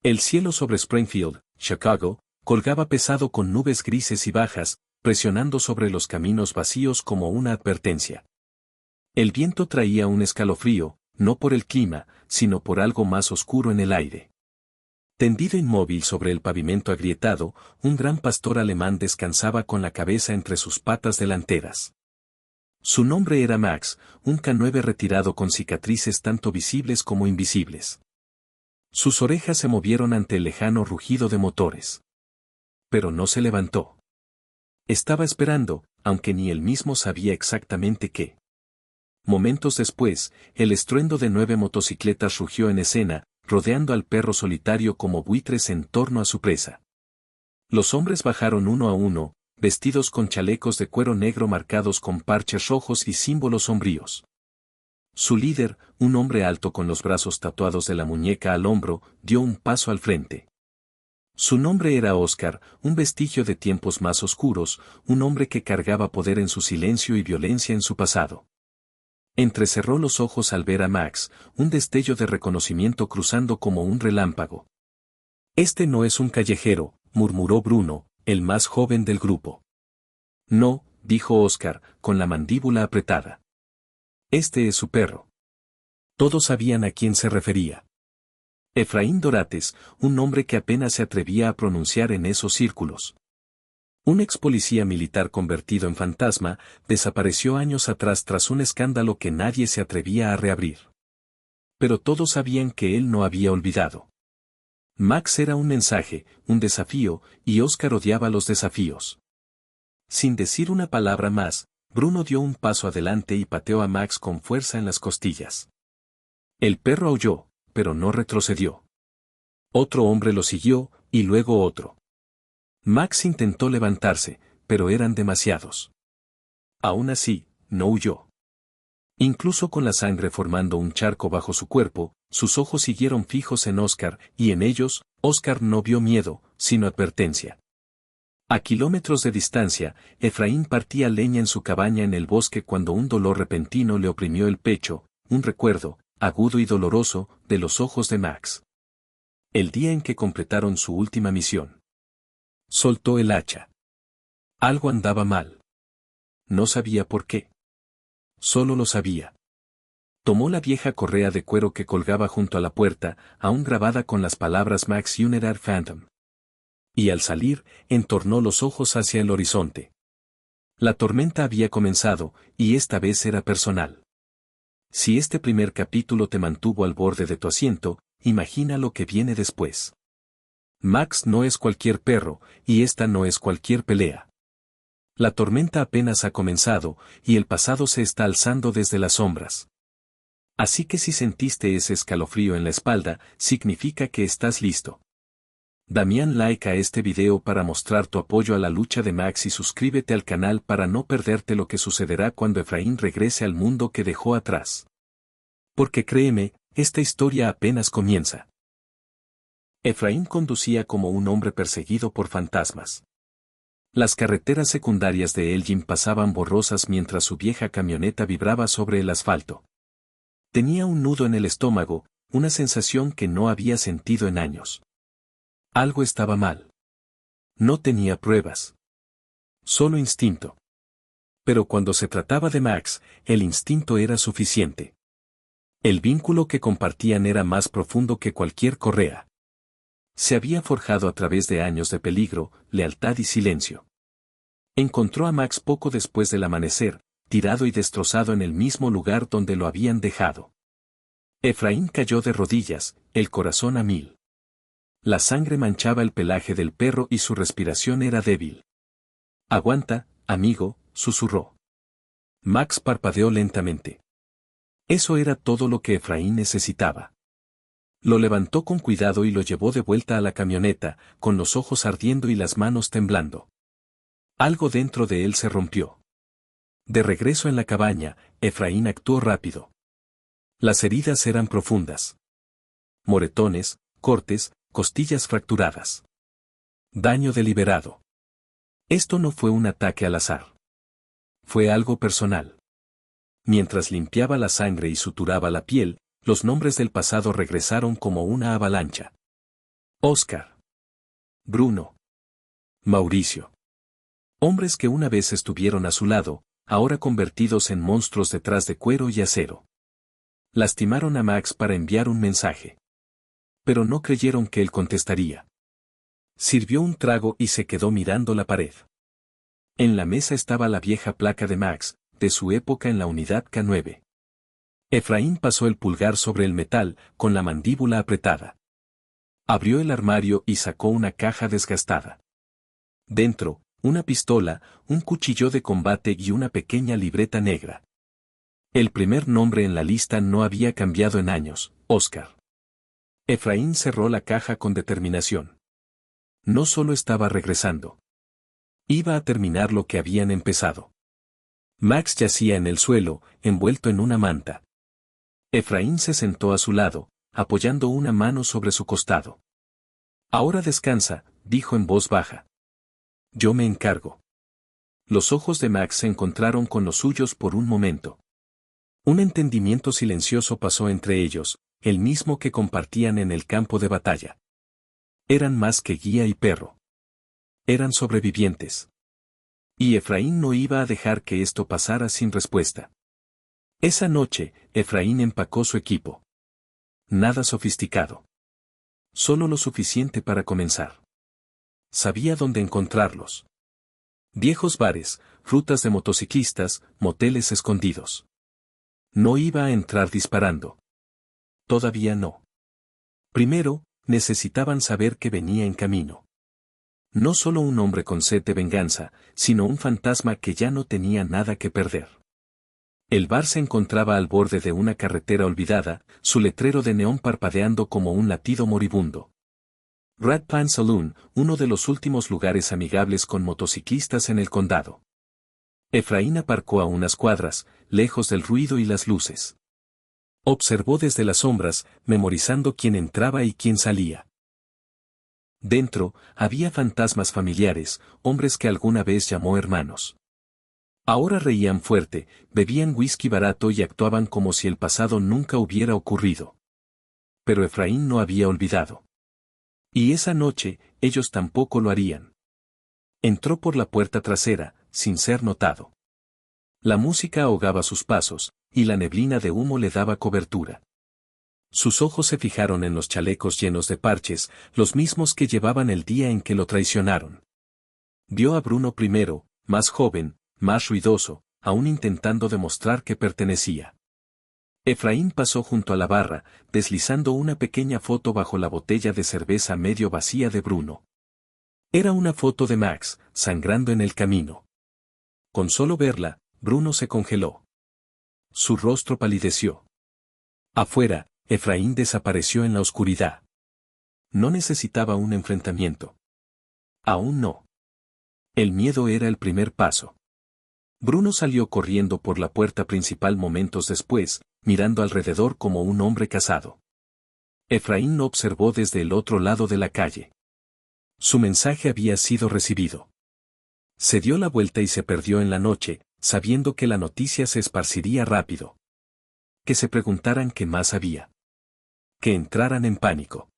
El cielo sobre Springfield, Chicago, colgaba pesado con nubes grises y bajas, presionando sobre los caminos vacíos como una advertencia. El viento traía un escalofrío, no por el clima, sino por algo más oscuro en el aire. Tendido inmóvil sobre el pavimento agrietado, un gran pastor alemán descansaba con la cabeza entre sus patas delanteras. Su nombre era Max, un K9 retirado con cicatrices tanto visibles como invisibles. Sus orejas se movieron ante el lejano rugido de motores. Pero no se levantó. Estaba esperando, aunque ni él mismo sabía exactamente qué. Momentos después, el estruendo de 9 motocicletas rugió en escena, rodeando al perro solitario como buitres en torno a su presa. Los hombres bajaron uno a uno, vestidos con chalecos de cuero negro marcados con parches rojos y símbolos sombríos. Su líder, un hombre alto con los brazos tatuados de la muñeca al hombro, dio un paso al frente. Su nombre era Oscar, un vestigio de tiempos más oscuros, un hombre que cargaba poder en su silencio y violencia en su pasado. Entrecerró los ojos al ver a Max, un destello de reconocimiento cruzando como un relámpago. «Este no es un callejero», murmuró Bruno, el más joven del grupo. «No», dijo Oscar, con la mandíbula apretada. «Este es su perro». Todos sabían a quién se refería. Efraín Dorates, un hombre que apenas se atrevía a pronunciar en esos círculos. Un ex policía militar convertido en fantasma, desapareció años atrás tras un escándalo que nadie se atrevía a reabrir. Pero todos sabían que él no había olvidado. Max era un mensaje, un desafío, y Oscar odiaba los desafíos. Sin decir una palabra más, Bruno dio un paso adelante y pateó a Max con fuerza en las costillas. El perro aulló, pero no retrocedió. Otro hombre lo siguió, y luego otro. Max intentó levantarse, pero eran demasiados. Aún así, no huyó. Incluso con la sangre formando un charco bajo su cuerpo, sus ojos siguieron fijos en Oscar, y en ellos, Oscar no vio miedo, sino advertencia. A kilómetros de distancia, Efraín partía leña en su cabaña en el bosque cuando un dolor repentino le oprimió el pecho, un recuerdo, agudo y doloroso, de los ojos de Max. El día en que completaron su última misión. Soltó el hacha. Algo andaba mal. No sabía por qué. Solo lo sabía. Tomó la vieja correa de cuero que colgaba junto a la puerta, aún grabada con las palabras Max Funeral Phantom. Y al salir, entornó los ojos hacia el horizonte. La tormenta había comenzado, y esta vez era personal. Si este primer capítulo te mantuvo al borde de tu asiento, imagina lo que viene después. Max no es cualquier perro, y esta no es cualquier pelea. La tormenta apenas ha comenzado, y el pasado se está alzando desde las sombras. Así que si sentiste ese escalofrío en la espalda, significa que estás listo. Damián like a este video para mostrar tu apoyo a la lucha de Max y suscríbete al canal para no perderte lo que sucederá cuando Efraín regrese al mundo que dejó atrás. Porque créeme, esta historia apenas comienza. Efraín conducía como un hombre perseguido por fantasmas. Las carreteras secundarias de Elgin pasaban borrosas mientras su vieja camioneta vibraba sobre el asfalto. Tenía un nudo en el estómago, una sensación que no había sentido en años. Algo estaba mal. No tenía pruebas. Solo instinto. Pero cuando se trataba de Max, el instinto era suficiente. El vínculo que compartían era más profundo que cualquier correa. Se había forjado a través de años de peligro, lealtad y silencio. Encontró a Max poco después del amanecer, tirado y destrozado en el mismo lugar donde lo habían dejado. Efraín cayó de rodillas, el corazón a 1000. La sangre manchaba el pelaje del perro y su respiración era débil. «Aguanta, amigo», susurró. Max parpadeó lentamente. Eso era todo lo que Efraín necesitaba. Lo levantó con cuidado y lo llevó de vuelta a la camioneta, con los ojos ardiendo y las manos temblando. Algo dentro de él se rompió. De regreso en la cabaña, Efraín actuó rápido. Las heridas eran profundas. Moretones, cortes, costillas fracturadas. Daño deliberado. Esto no fue un ataque al azar. Fue algo personal. Mientras limpiaba la sangre y suturaba la piel, los nombres del pasado regresaron como una avalancha. Oscar. Bruno. Mauricio. Hombres que una vez estuvieron a su lado, ahora convertidos en monstruos detrás de cuero y acero. Lastimaron a Max para enviar un mensaje. Pero no creyeron que él contestaría. Sirvió un trago y se quedó mirando la pared. En la mesa estaba la vieja placa de Max, de su época en la unidad K9. Efraín pasó el pulgar sobre el metal, con la mandíbula apretada. Abrió el armario y sacó una caja desgastada. Dentro, una pistola, un cuchillo de combate y una pequeña libreta negra. El primer nombre en la lista no había cambiado en años, Oscar. Efraín cerró la caja con determinación. No solo estaba regresando. Iba a terminar lo que habían empezado. Max yacía en el suelo, envuelto en una manta. Efraín se sentó a su lado, apoyando una mano sobre su costado. Ahora descansa, dijo en voz baja. Yo me encargo. Los ojos de Max se encontraron con los suyos por un momento. Un entendimiento silencioso pasó entre ellos, el mismo que compartían en el campo de batalla. Eran más que guía y perro. Eran sobrevivientes. Y Efraín no iba a dejar que esto pasara sin respuesta. Esa noche, Efraín empacó su equipo. Nada sofisticado. Solo lo suficiente para comenzar. Sabía dónde encontrarlos. Viejos bares, rutas de motociclistas, moteles escondidos. No iba a entrar disparando. Todavía no. Primero, necesitaban saber que venía en camino. No solo un hombre con sed de venganza, sino un fantasma que ya no tenía nada que perder. El bar se encontraba al borde de una carretera olvidada, su letrero de neón parpadeando como un latido moribundo. Rat Pan Saloon, uno de los últimos lugares amigables con motociclistas en el condado. Efraín aparcó a unas cuadras, lejos del ruido y las luces. Observó desde las sombras, memorizando quién entraba y quién salía. Dentro, había fantasmas familiares, hombres que alguna vez llamó hermanos. Ahora reían fuerte, bebían whisky barato y actuaban como si el pasado nunca hubiera ocurrido. Pero Efraín no había olvidado. Y esa noche, ellos tampoco lo harían. Entró por la puerta trasera, sin ser notado. La música ahogaba sus pasos, y la neblina de humo le daba cobertura. Sus ojos se fijaron en los chalecos llenos de parches, los mismos que llevaban el día en que lo traicionaron. Vio a Bruno primero, más joven, más ruidoso, aún intentando demostrar que pertenecía. Efraín pasó junto a la barra, deslizando una pequeña foto bajo la botella de cerveza medio vacía de Bruno. Era una foto de Max, sangrando en el camino. Con solo verla, Bruno se congeló. Su rostro palideció. Afuera, Efraín desapareció en la oscuridad. No necesitaba un enfrentamiento. Aún no. El miedo era el primer paso. Bruno salió corriendo por la puerta principal momentos después, mirando alrededor como un hombre casado. Efraín lo observó desde el otro lado de la calle. Su mensaje había sido recibido. Se dio la vuelta y se perdió en la noche, sabiendo que la noticia se esparciría rápido. Que se preguntaran qué más había. Que entraran en pánico.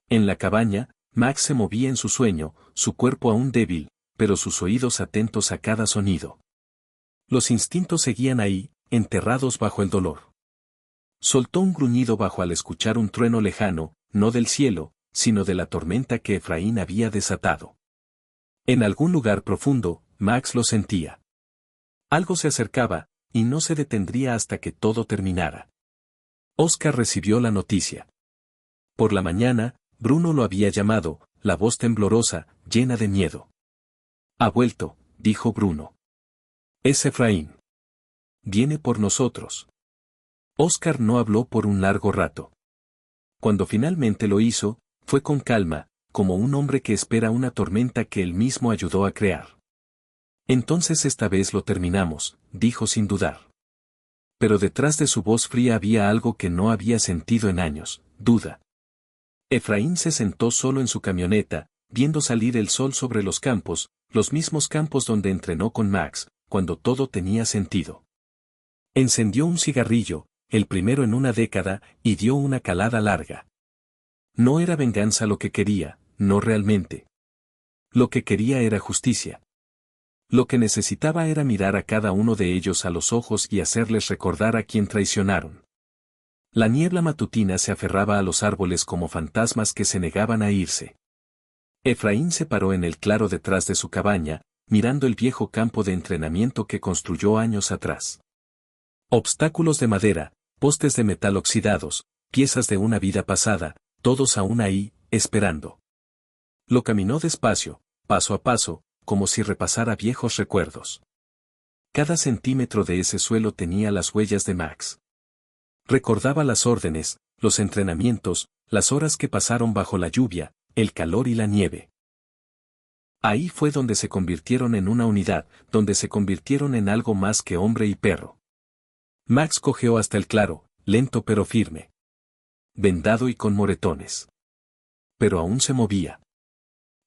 En la cabaña, Max se movía en su sueño, su cuerpo aún débil, pero sus oídos atentos a cada sonido. Los instintos seguían ahí, enterrados bajo el dolor. Soltó un gruñido bajo al escuchar un trueno lejano, no del cielo, sino de la tormenta que Efraín había desatado. En algún lugar profundo, Max lo sentía. Algo se acercaba, y no se detendría hasta que todo terminara. Oscar recibió la noticia. Por la mañana, Bruno lo había llamado, la voz temblorosa, llena de miedo. Ha vuelto, dijo Bruno. Es Efraín. Viene por nosotros. Oscar no habló por un largo rato. Cuando finalmente lo hizo, fue con calma, como un hombre que espera una tormenta que él mismo ayudó a crear. Entonces esta vez lo terminamos, dijo sin dudar. Pero detrás de su voz fría había algo que no había sentido en años, duda. Efraín se sentó solo en su camioneta, viendo salir el sol sobre los campos, los mismos campos donde entrenó con Max, cuando todo tenía sentido. Encendió un cigarrillo, el primero en una década, y dio una calada larga. No era venganza lo que quería, no realmente. Lo que quería era justicia. Lo que necesitaba era mirar a cada uno de ellos a los ojos y hacerles recordar a quien traicionaron. La niebla matutina se aferraba a los árboles como fantasmas que se negaban a irse. Efraín se paró en el claro detrás de su cabaña, mirando el viejo campo de entrenamiento que construyó años atrás. Obstáculos de madera, postes de metal oxidados, piezas de una vida pasada, todos aún ahí, esperando. Lo caminó despacio, paso a paso, como si repasara viejos recuerdos. Cada centímetro de ese suelo tenía las huellas de Max. Recordaba las órdenes, los entrenamientos, las horas que pasaron bajo la lluvia, el calor y la nieve. Ahí fue donde se convirtieron en una unidad, donde se convirtieron en algo más que hombre y perro. Max cojeó hasta el claro, lento pero firme. Vendado y con moretones. Pero aún se movía.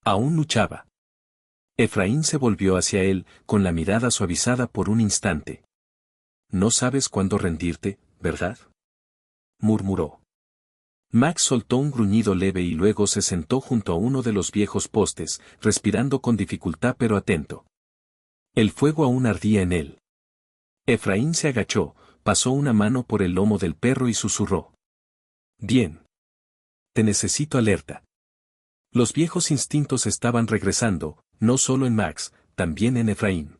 Aún luchaba. Efraín se volvió hacia él, con la mirada suavizada por un instante. No sabes cuándo rendirte, ¿verdad? Murmuró. Max soltó un gruñido leve y luego se sentó junto a uno de los viejos postes, respirando con dificultad pero atento. El fuego aún ardía en él. Efraín se agachó, pasó una mano por el lomo del perro y susurró. Bien. Te necesito alerta. Los viejos instintos estaban regresando, no solo en Max, también en Efraín.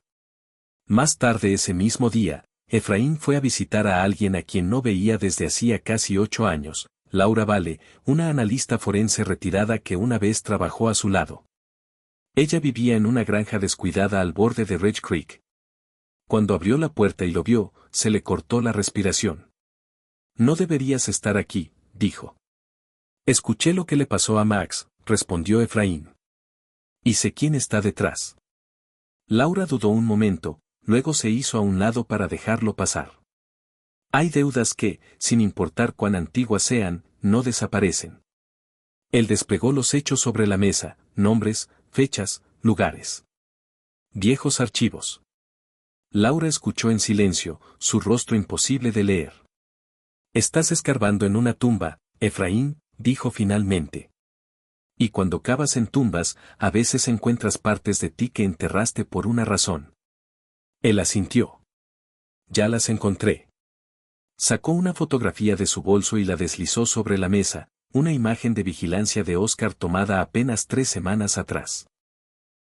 Más tarde ese mismo día, Efraín fue a visitar a alguien a quien no veía desde hacía casi 8 años, Laura Vale, una analista forense retirada que una vez trabajó a su lado. Ella vivía en una granja descuidada al borde de Ridge Creek. Cuando abrió la puerta y lo vio, se le cortó la respiración. No deberías estar aquí, dijo. Escuché lo que le pasó a Max, respondió Efraín. Y sé quién está detrás. Laura dudó un momento, luego se hizo a un lado para dejarlo pasar. Hay deudas que, sin importar cuán antiguas sean, no desaparecen. Él desplegó los hechos sobre la mesa, nombres, fechas, lugares. Viejos archivos. Laura escuchó en silencio, su rostro imposible de leer. Estás escarbando en una tumba, Efraín, dijo finalmente. Y cuando cavas en tumbas, a veces encuentras partes de ti que enterraste por una razón. Él asintió. Ya las encontré. Sacó una fotografía de su bolso y la deslizó sobre la mesa, una imagen de vigilancia de Oscar tomada apenas 3 semanas atrás.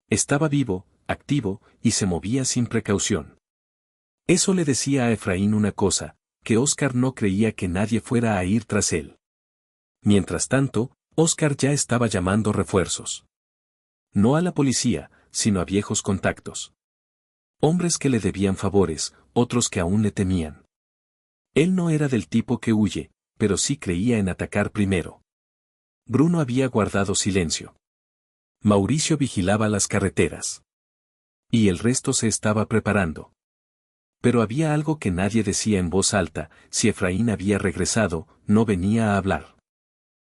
Estaba vivo, activo, y se movía sin precaución. Eso le decía a Efraín una cosa, que Oscar no creía que nadie fuera a ir tras él. Mientras tanto, Oscar ya estaba llamando refuerzos. No a la policía, sino a viejos contactos. Hombres que le debían favores, otros que aún le temían. Él no era del tipo que huye, pero sí creía en atacar primero. Bruno había guardado silencio. Mauricio vigilaba las carreteras. Y el resto se estaba preparando. Pero había algo que nadie decía en voz alta, si Efraín había regresado, no venía a hablar.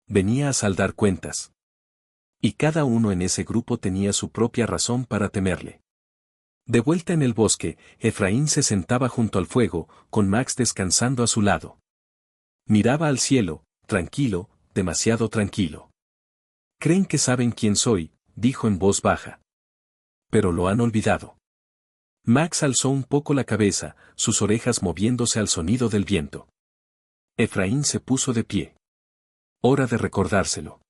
Venía a saldar cuentas. Y cada uno en ese grupo tenía su propia razón para temerle. De vuelta en el bosque, Efraín se sentaba junto al fuego, con Max descansando a su lado. Miraba al cielo, tranquilo, demasiado tranquilo. Creen que saben quién soy, dijo en voz baja. Pero lo han olvidado. Max alzó un poco la cabeza, sus orejas moviéndose al sonido del viento. Efraín se puso de pie. Hora de recordárselo.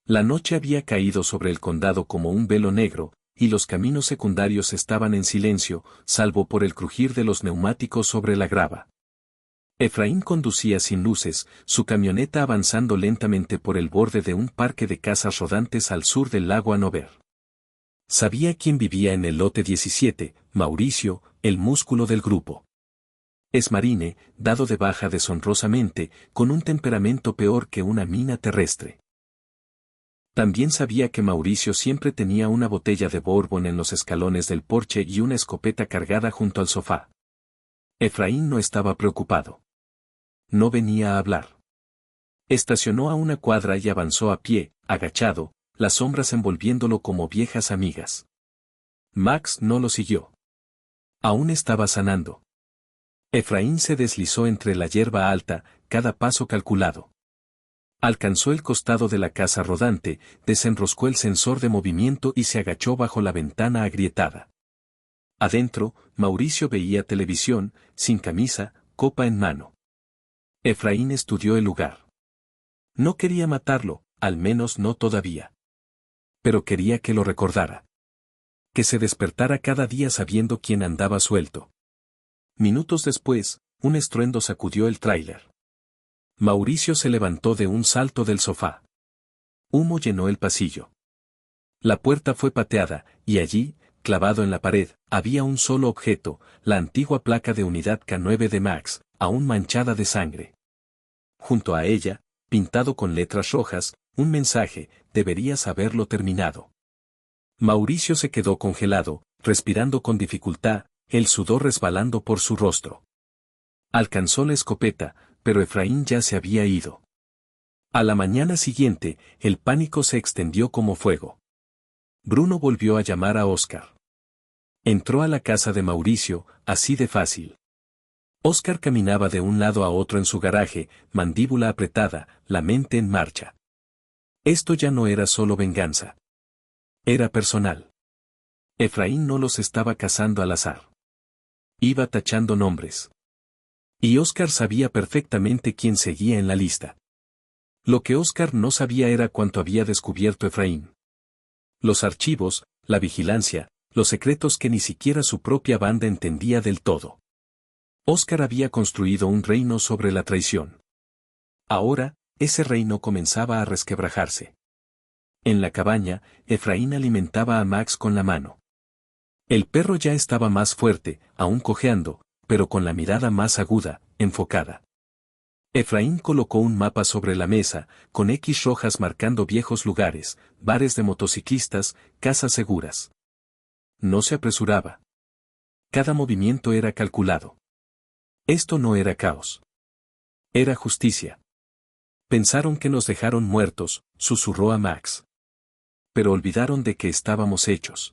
La noche había caído sobre el condado como un velo negro, y los caminos secundarios estaban en silencio, salvo por el crujir de los neumáticos sobre la grava. Efraín conducía sin luces, su camioneta avanzando lentamente por el borde de un parque de casas rodantes al sur del lago Hanover. Sabía quién vivía en el lote 17, Mauricio, el músculo del grupo. Es marine, dado de baja deshonrosamente, con un temperamento peor que una mina terrestre. También sabía que Mauricio siempre tenía una botella de bourbon en los escalones del porche y una escopeta cargada junto al sofá. Efraín no estaba preocupado. No venía a hablar. Estacionó a una cuadra y avanzó a pie, agachado, las sombras envolviéndolo como viejas amigas. Max no lo siguió. Aún estaba sanando. Efraín se deslizó entre la hierba alta, cada paso calculado. Alcanzó el costado de la casa rodante, desenroscó el sensor de movimiento y se agachó bajo la ventana agrietada. Adentro, Mauricio veía televisión, sin camisa, copa en mano. Efraín estudió el lugar. No quería matarlo, al menos no todavía. Pero quería que lo recordara. Que se despertara cada día sabiendo quién andaba suelto. Minutos después, un estruendo sacudió el tráiler. Mauricio se levantó de un salto del sofá. Humo llenó el pasillo. La puerta fue pateada, y allí, clavado en la pared, había un solo objeto, la antigua placa de unidad K9 de Max, aún manchada de sangre. Junto a ella, pintado con letras rojas, un mensaje: deberías haberlo terminado. Mauricio se quedó congelado, respirando con dificultad, el sudor resbalando por su rostro. Alcanzó la escopeta, pero Efraín ya se había ido. A la mañana siguiente, el pánico se extendió como fuego. Bruno volvió a llamar a Óscar. Entró a la casa de Mauricio, así de fácil. Óscar caminaba de un lado a otro en su garaje, mandíbula apretada, la mente en marcha. Esto ya no era solo venganza. Era personal. Efraín no los estaba cazando al azar. Iba tachando nombres. Y Óscar sabía perfectamente quién seguía en la lista. Lo que Óscar no sabía era cuánto había descubierto Efraín. Los archivos, la vigilancia, los secretos que ni siquiera su propia banda entendía del todo. Óscar había construido un reino sobre la traición. Ahora, ese reino comenzaba a resquebrajarse. En la cabaña, Efraín alimentaba a Max con la mano. El perro ya estaba más fuerte, aún cojeando, pero con la mirada más aguda, enfocada. Efraín colocó un mapa sobre la mesa, con X rojas marcando viejos lugares, bares de motociclistas, casas seguras. No se apresuraba. Cada movimiento era calculado. Esto no era caos. Era justicia. Pensaron que nos dejaron muertos, susurró a Max. Pero olvidaron de que estábamos hechos.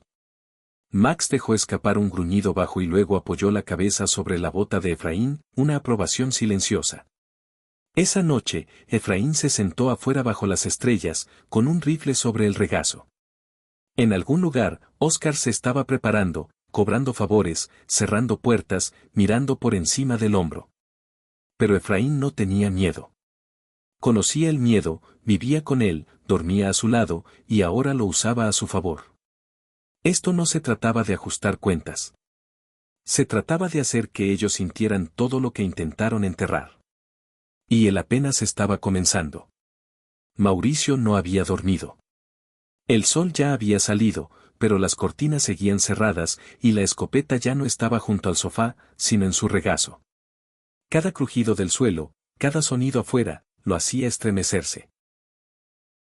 Max dejó escapar un gruñido bajo y luego apoyó la cabeza sobre la bota de Efraín, una aprobación silenciosa. Esa noche, Efraín se sentó afuera bajo las estrellas, con un rifle sobre el regazo. En algún lugar, Óscar se estaba preparando, cobrando favores, cerrando puertas, mirando por encima del hombro. Pero Efraín no tenía miedo. Conocía el miedo, vivía con él, dormía a su lado, y ahora lo usaba a su favor. Esto no se trataba de ajustar cuentas. Se trataba de hacer que ellos sintieran todo lo que intentaron enterrar. Y él apenas estaba comenzando. Mauricio no había dormido. El sol ya había salido, pero las cortinas seguían cerradas y la escopeta ya no estaba junto al sofá, sino en su regazo. Cada crujido del suelo, cada sonido afuera, lo hacía estremecerse.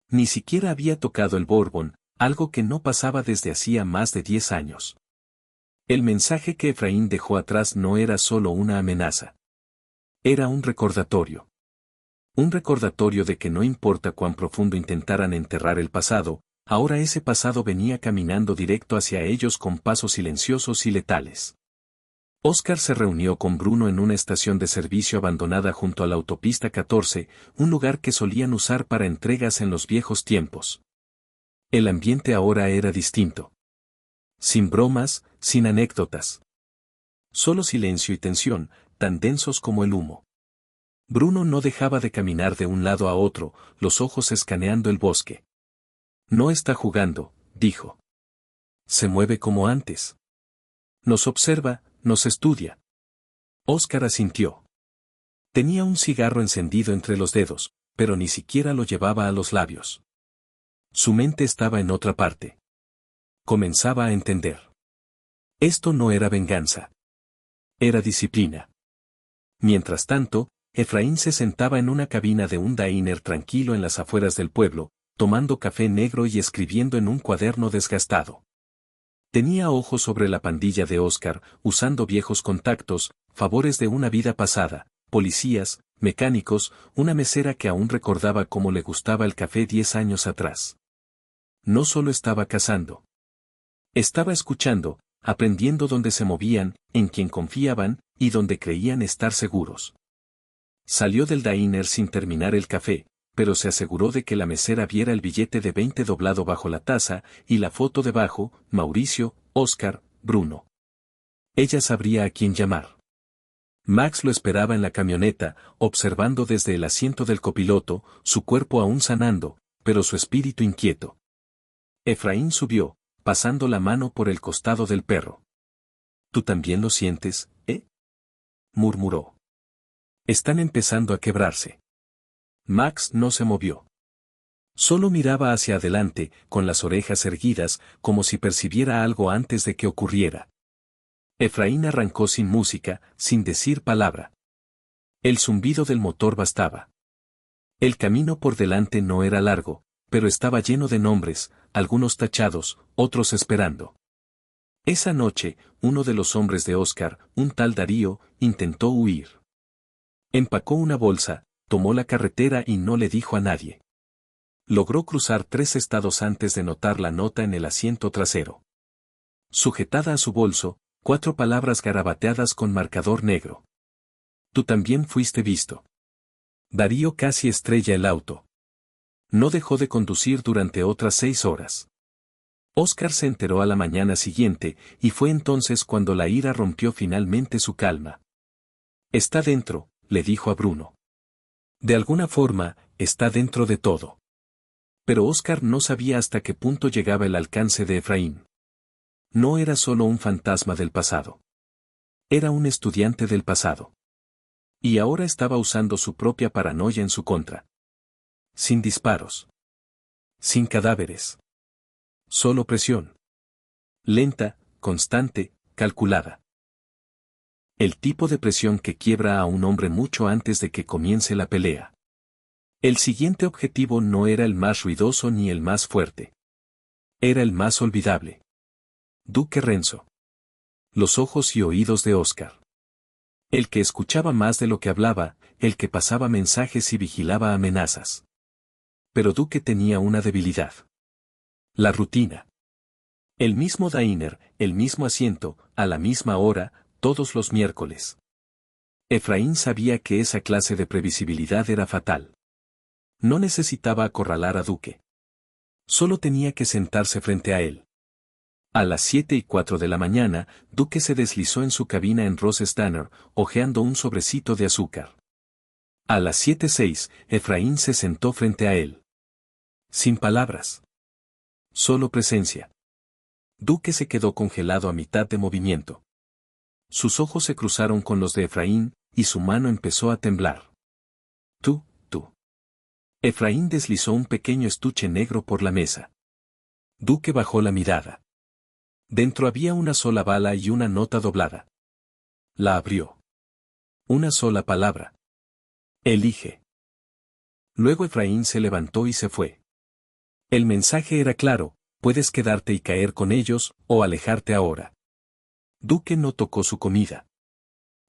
Ni siquiera había tocado el bourbon, algo que no pasaba desde hacía más de 10 años. El mensaje que Efraín dejó atrás no era solo una amenaza. Era un recordatorio. Un recordatorio de que no importa cuán profundo intentaran enterrar el pasado, ahora ese pasado venía caminando directo hacia ellos con pasos silenciosos y letales. Óscar se reunió con Bruno en una estación de servicio abandonada junto a la autopista 14, un lugar que solían usar para entregas en los viejos tiempos. El ambiente ahora era distinto. Sin bromas, sin anécdotas. Solo silencio y tensión, tan densos como el humo. Bruno no dejaba de caminar de un lado a otro, los ojos escaneando el bosque. No está jugando, dijo. Se mueve como antes. Nos observa, nos estudia. Óscar asintió. Tenía un cigarro encendido entre los dedos, pero ni siquiera lo llevaba a los labios. Su mente estaba en otra parte. Comenzaba a entender. Esto no era venganza. Era disciplina. Mientras tanto, Efraín se sentaba en una cabina de un diner tranquilo en las afueras del pueblo, tomando café negro y escribiendo en un cuaderno desgastado. Tenía ojos sobre la pandilla de Óscar, usando viejos contactos, favores de una vida pasada, policías, mecánicos, una mesera que aún recordaba cómo le gustaba el café 10 años atrás. No solo estaba cazando. Estaba escuchando, aprendiendo dónde se movían, en quién confiaban, y dónde creían estar seguros. Salió del diner sin terminar el café, pero se aseguró de que la mesera viera el billete de 20 doblado bajo la taza, y la foto debajo: Mauricio, Oscar, Bruno. Ella sabría a quién llamar. Max lo esperaba en la camioneta, observando desde el asiento del copiloto, su cuerpo aún sanando, pero su espíritu inquieto. Efraín subió, pasando la mano por el costado del perro. ¿Tú también lo sientes, eh? Murmuró. Están empezando a quebrarse. Max no se movió. Solo miraba hacia adelante, con las orejas erguidas, como si percibiera algo antes de que ocurriera. Efraín arrancó sin música, sin decir palabra. El zumbido del motor bastaba. El camino por delante no era largo, pero estaba lleno de nombres, algunos tachados, otros esperando. Esa noche, uno de los hombres de Oscar, un tal Darío, intentó huir. Empacó una bolsa, tomó la carretera y no le dijo a nadie. Logró cruzar 3 estados antes de notar la nota en el asiento trasero. Sujetada a su bolso, 4 palabras garabateadas con marcador negro. Tú también fuiste visto. Darío casi estrella el auto. No dejó de conducir durante otras 6 horas. Oscar se enteró a la mañana siguiente, y fue entonces cuando la ira rompió finalmente su calma. Está dentro, le dijo a Bruno. De alguna forma, está dentro de todo. Pero Oscar no sabía hasta qué punto llegaba el alcance de Efraín. No era solo un fantasma del pasado. Era un estudiante del pasado. Y ahora estaba usando su propia paranoia en su contra. Sin disparos. Sin cadáveres. Solo presión. Lenta, constante, calculada. El tipo de presión que quiebra a un hombre mucho antes de que comience la pelea. El siguiente objetivo no era el más ruidoso ni el más fuerte. Era el más olvidable. Duque Renzo. Los ojos y oídos de Oscar. El que escuchaba más de lo que hablaba, el que pasaba mensajes y vigilaba amenazas. Pero Duque tenía una debilidad. La rutina. El mismo diner, el mismo asiento, a la misma hora, todos los miércoles. Efraín sabía que esa clase de previsibilidad era fatal. No necesitaba acorralar a Duque. Solo tenía que sentarse frente a él. A las 7:04 de la mañana, Duque se deslizó en su cabina en Rose Tanner, hojeando un sobrecito de azúcar. A las 7:06, Efraín se sentó frente a él. Sin palabras. Solo presencia. Duque se quedó congelado a mitad de movimiento. Sus ojos se cruzaron con los de Efraín, y su mano empezó a temblar. Tú. Efraín deslizó un pequeño estuche negro por la mesa. Duque bajó la mirada. Dentro había una sola bala y una nota doblada. La abrió. Una sola palabra. Elige. Luego Efraín se levantó y se fue. El mensaje era claro: puedes quedarte y caer con ellos, o alejarte ahora. Duque no tocó su comida.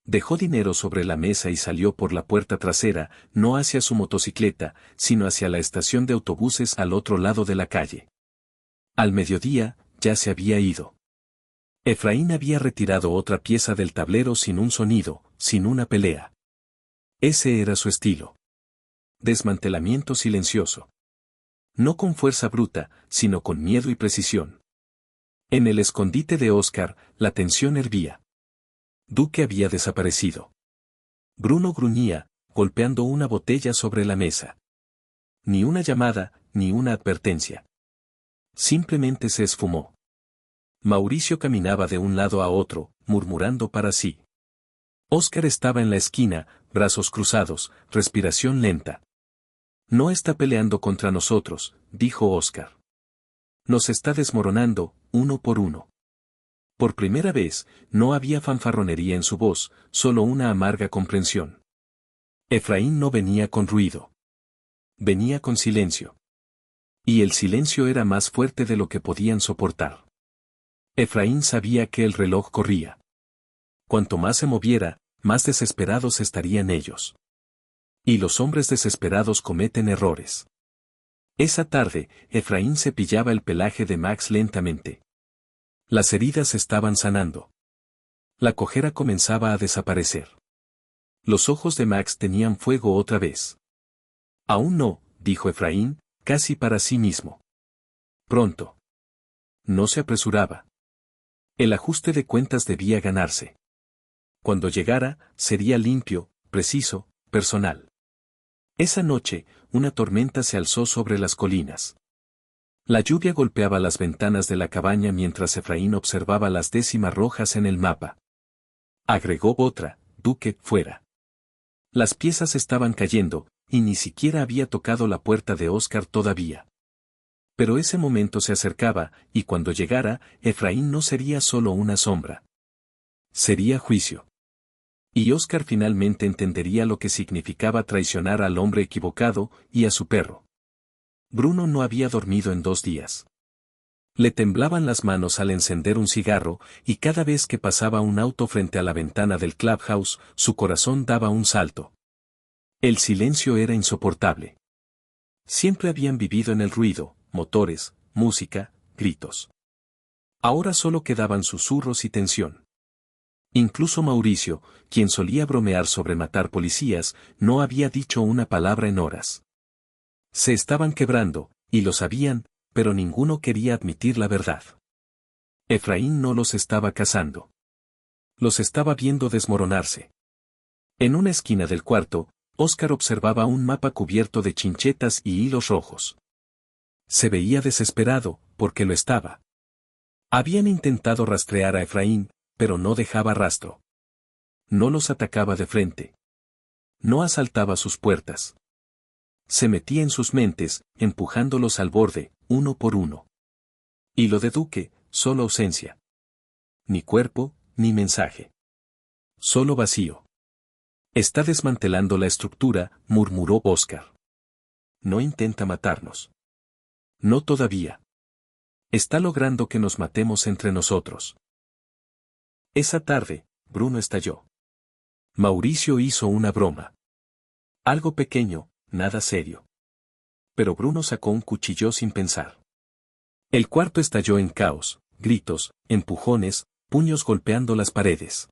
Dejó dinero sobre la mesa y salió por la puerta trasera, no hacia su motocicleta, sino hacia la estación de autobuses al otro lado de la calle. Al mediodía, ya se había ido. Efraín había retirado otra pieza del tablero sin un sonido, sin una pelea. Ese era su estilo. Desmantelamiento silencioso. No con fuerza bruta, sino con miedo y precisión. En el escondite de Oscar, la tensión hervía. Duque había desaparecido. Bruno gruñía, golpeando una botella sobre la mesa. Ni una llamada, ni una advertencia. Simplemente se esfumó. Mauricio caminaba de un lado a otro, murmurando para sí. Oscar estaba en la esquina, brazos cruzados, respiración lenta. No está peleando contra nosotros, dijo Oscar. Nos está desmoronando, uno por uno. Por primera vez, no había fanfarronería en su voz, solo una amarga comprensión. Efraín no venía con ruido. Venía con silencio. Y el silencio era más fuerte de lo que podían soportar. Efraín sabía que el reloj corría. Cuanto más se moviera, más desesperados estarían ellos. Y los hombres desesperados cometen errores. Esa tarde, Efraín cepillaba el pelaje de Max lentamente. Las heridas estaban sanando. La cojera comenzaba a desaparecer. Los ojos de Max tenían fuego otra vez. Aún no, dijo Efraín, casi para sí mismo. Pronto. No se apresuraba. El ajuste de cuentas debía ganarse. Cuando llegara, sería limpio, preciso, personal. Esa noche, una tormenta se alzó sobre las colinas. La lluvia golpeaba las ventanas de la cabaña mientras Efraín observaba las décimas rojas en el mapa. Agregó otra, Duque, fuera. Las piezas estaban cayendo, y ni siquiera había tocado la puerta de Óscar todavía. Pero ese momento se acercaba, y cuando llegara, Efraín no sería solo una sombra. Sería juicio. Y Óscar finalmente entendería lo que significaba traicionar al hombre equivocado y a su perro. Bruno no había dormido en 2 días. Le temblaban las manos al encender un cigarro, y cada vez que pasaba un auto frente a la ventana del clubhouse, su corazón daba un salto. El silencio era insoportable. Siempre habían vivido en el ruido, motores, música, gritos. Ahora solo quedaban susurros y tensión. Incluso Mauricio, quien solía bromear sobre matar policías, no había dicho una palabra en horas. Se estaban quebrando, y lo sabían, pero ninguno quería admitir la verdad. Efraín no los estaba cazando. Los estaba viendo desmoronarse. En una esquina del cuarto, Óscar observaba un mapa cubierto de chinchetas y hilos rojos. Se veía desesperado, porque lo estaba. Habían intentado rastrear a Efraín, pero no dejaba rastro. No los atacaba de frente. No asaltaba sus puertas. Se metía en sus mentes, empujándolos al borde, uno por uno. Y lo de Duque, solo ausencia. Ni cuerpo, ni mensaje. Solo vacío. Está desmantelando la estructura, murmuró Óscar. No intenta matarnos. No todavía. Está logrando que nos matemos entre nosotros. Esa tarde, Bruno estalló. Mauricio hizo una broma. Algo pequeño, nada serio. Pero Bruno sacó un cuchillo sin pensar. El cuarto estalló en caos, gritos, empujones, puños golpeando las paredes.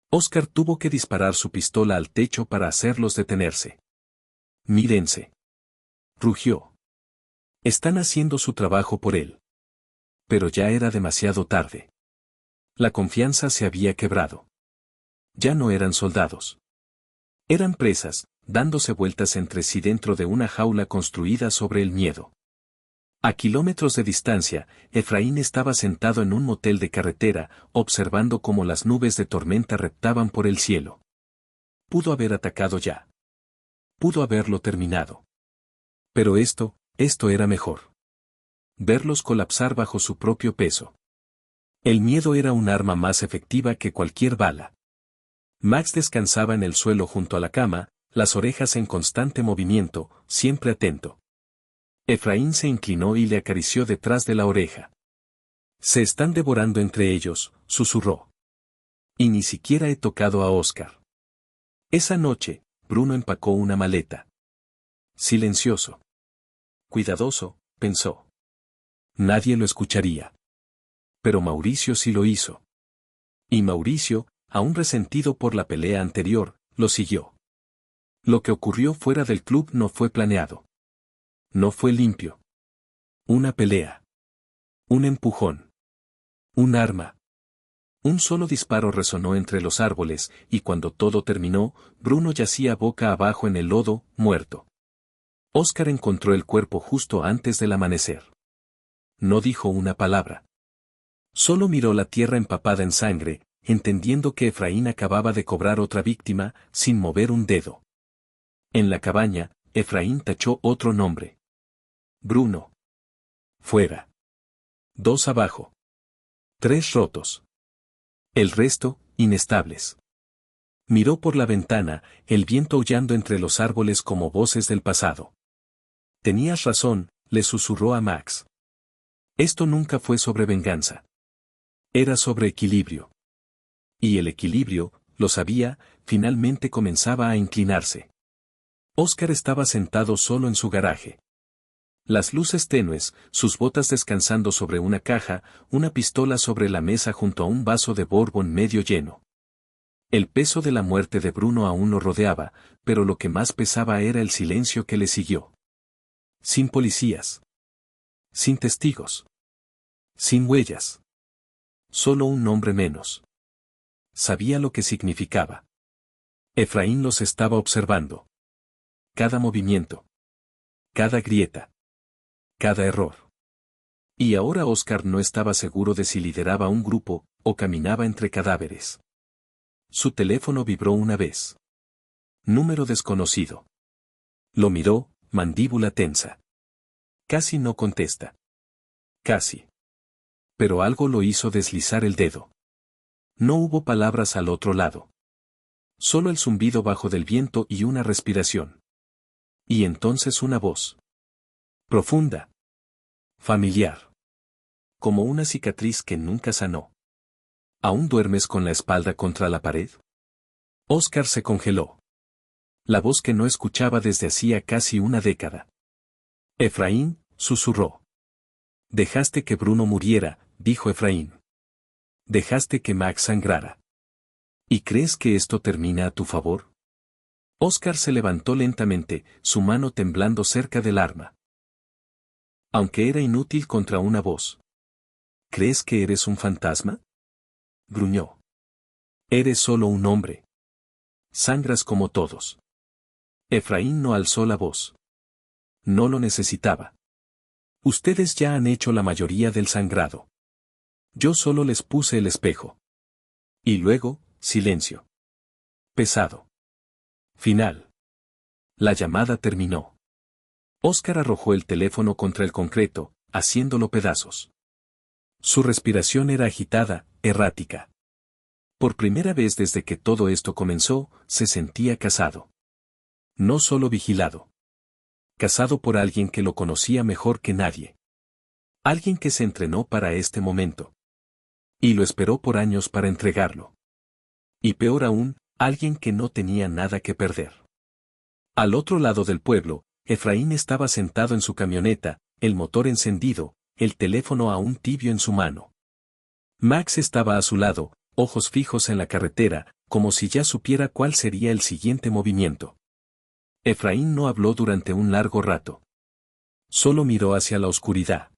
Óscar tuvo que disparar su pistola al techo para hacerlos detenerse. Mírense. Rugió. Están haciendo su trabajo por él. Pero ya era demasiado tarde. La confianza se había quebrado. Ya no eran soldados. Eran presas, dándose vueltas entre sí dentro de una jaula construida sobre el miedo. A kilómetros de distancia, Efraín estaba sentado en un motel de carretera, observando cómo las nubes de tormenta reptaban por el cielo. Pudo haber atacado ya. Pudo haberlo terminado. Pero esto era mejor. Verlos colapsar bajo su propio peso. El miedo era un arma más efectiva que cualquier bala. Max descansaba en el suelo junto a la cama, las orejas en constante movimiento, siempre atento. Efraín se inclinó y le acarició detrás de la oreja. Se están devorando entre ellos, susurró. Y ni siquiera he tocado a Óscar. Esa noche, Bruno empacó una maleta. Silencioso. Cuidadoso, pensó. Nadie lo escucharía. Pero Mauricio sí lo hizo. Y Mauricio, aún resentido por la pelea anterior, lo siguió. Lo que ocurrió fuera del club no fue planeado. No fue limpio. Una pelea. Un empujón. Un arma. Un solo disparo resonó entre los árboles, y cuando todo terminó, Bruno yacía boca abajo en el lodo, muerto. Óscar encontró el cuerpo justo antes del amanecer. No dijo una palabra. Solo miró la tierra empapada en sangre, entendiendo que Efraín acababa de cobrar otra víctima, sin mover un dedo. En la cabaña, Efraín tachó otro nombre. Bruno. Fuera. 2 abajo. 3 rotos. El resto, inestables. Miró por la ventana, el viento aullando entre los árboles como voces del pasado. Tenías razón, le susurró a Max. Esto nunca fue sobre venganza. Era sobre equilibrio. Y el equilibrio, lo sabía, finalmente comenzaba a inclinarse. Óscar estaba sentado solo en su garaje. Las luces tenues, sus botas descansando sobre una caja, una pistola sobre la mesa junto a un vaso de bourbon medio lleno. El peso de la muerte de Bruno aún lo rodeaba, pero lo que más pesaba era el silencio que le siguió. Sin policías. Sin testigos. Sin huellas. Solo un nombre menos. Sabía lo que significaba. Efraín los estaba observando. Cada movimiento. Cada grieta. Cada error. Y ahora Oscar no estaba seguro de si lideraba un grupo o caminaba entre cadáveres. Su teléfono vibró una vez. Número desconocido. Lo miró, mandíbula tensa. Casi no contesta. Casi. Pero algo lo hizo deslizar el dedo. No hubo palabras al otro lado. Solo el zumbido bajo del viento y una respiración. Y entonces una voz. Profunda. Familiar. Como una cicatriz que nunca sanó. ¿Aún duermes con la espalda contra la pared? Oscar se congeló. La voz que no escuchaba desde hacía casi una década. Efraín, susurró. Dejaste que Bruno muriera, dijo Efraín. Dejaste que Max sangrara. ¿Y crees que esto termina a tu favor? Oscar se levantó lentamente, su mano temblando cerca del arma. Aunque era inútil contra una voz. ¿Crees que eres un fantasma? Gruñó. Eres solo un hombre. Sangras como todos. Efraín no alzó la voz. No lo necesitaba. Ustedes ya han hecho la mayoría del sangrado. Yo solo les puse el espejo. Y luego, silencio. Pesado. Final. La llamada terminó. Oscar arrojó el teléfono contra el concreto, haciéndolo pedazos. Su respiración era agitada, errática. Por primera vez desde que todo esto comenzó, se sentía casado. No solo vigilado. Casado por alguien que lo conocía mejor que nadie. Alguien que se entrenó para este momento. Y lo esperó por años para entregarlo. Y peor aún, alguien que no tenía nada que perder. Al otro lado del pueblo, Efraín estaba sentado en su camioneta, el motor encendido, el teléfono aún tibio en su mano. Max estaba a su lado, ojos fijos en la carretera, como si ya supiera cuál sería el siguiente movimiento. Efraín no habló durante un largo rato. Solo miró hacia la oscuridad.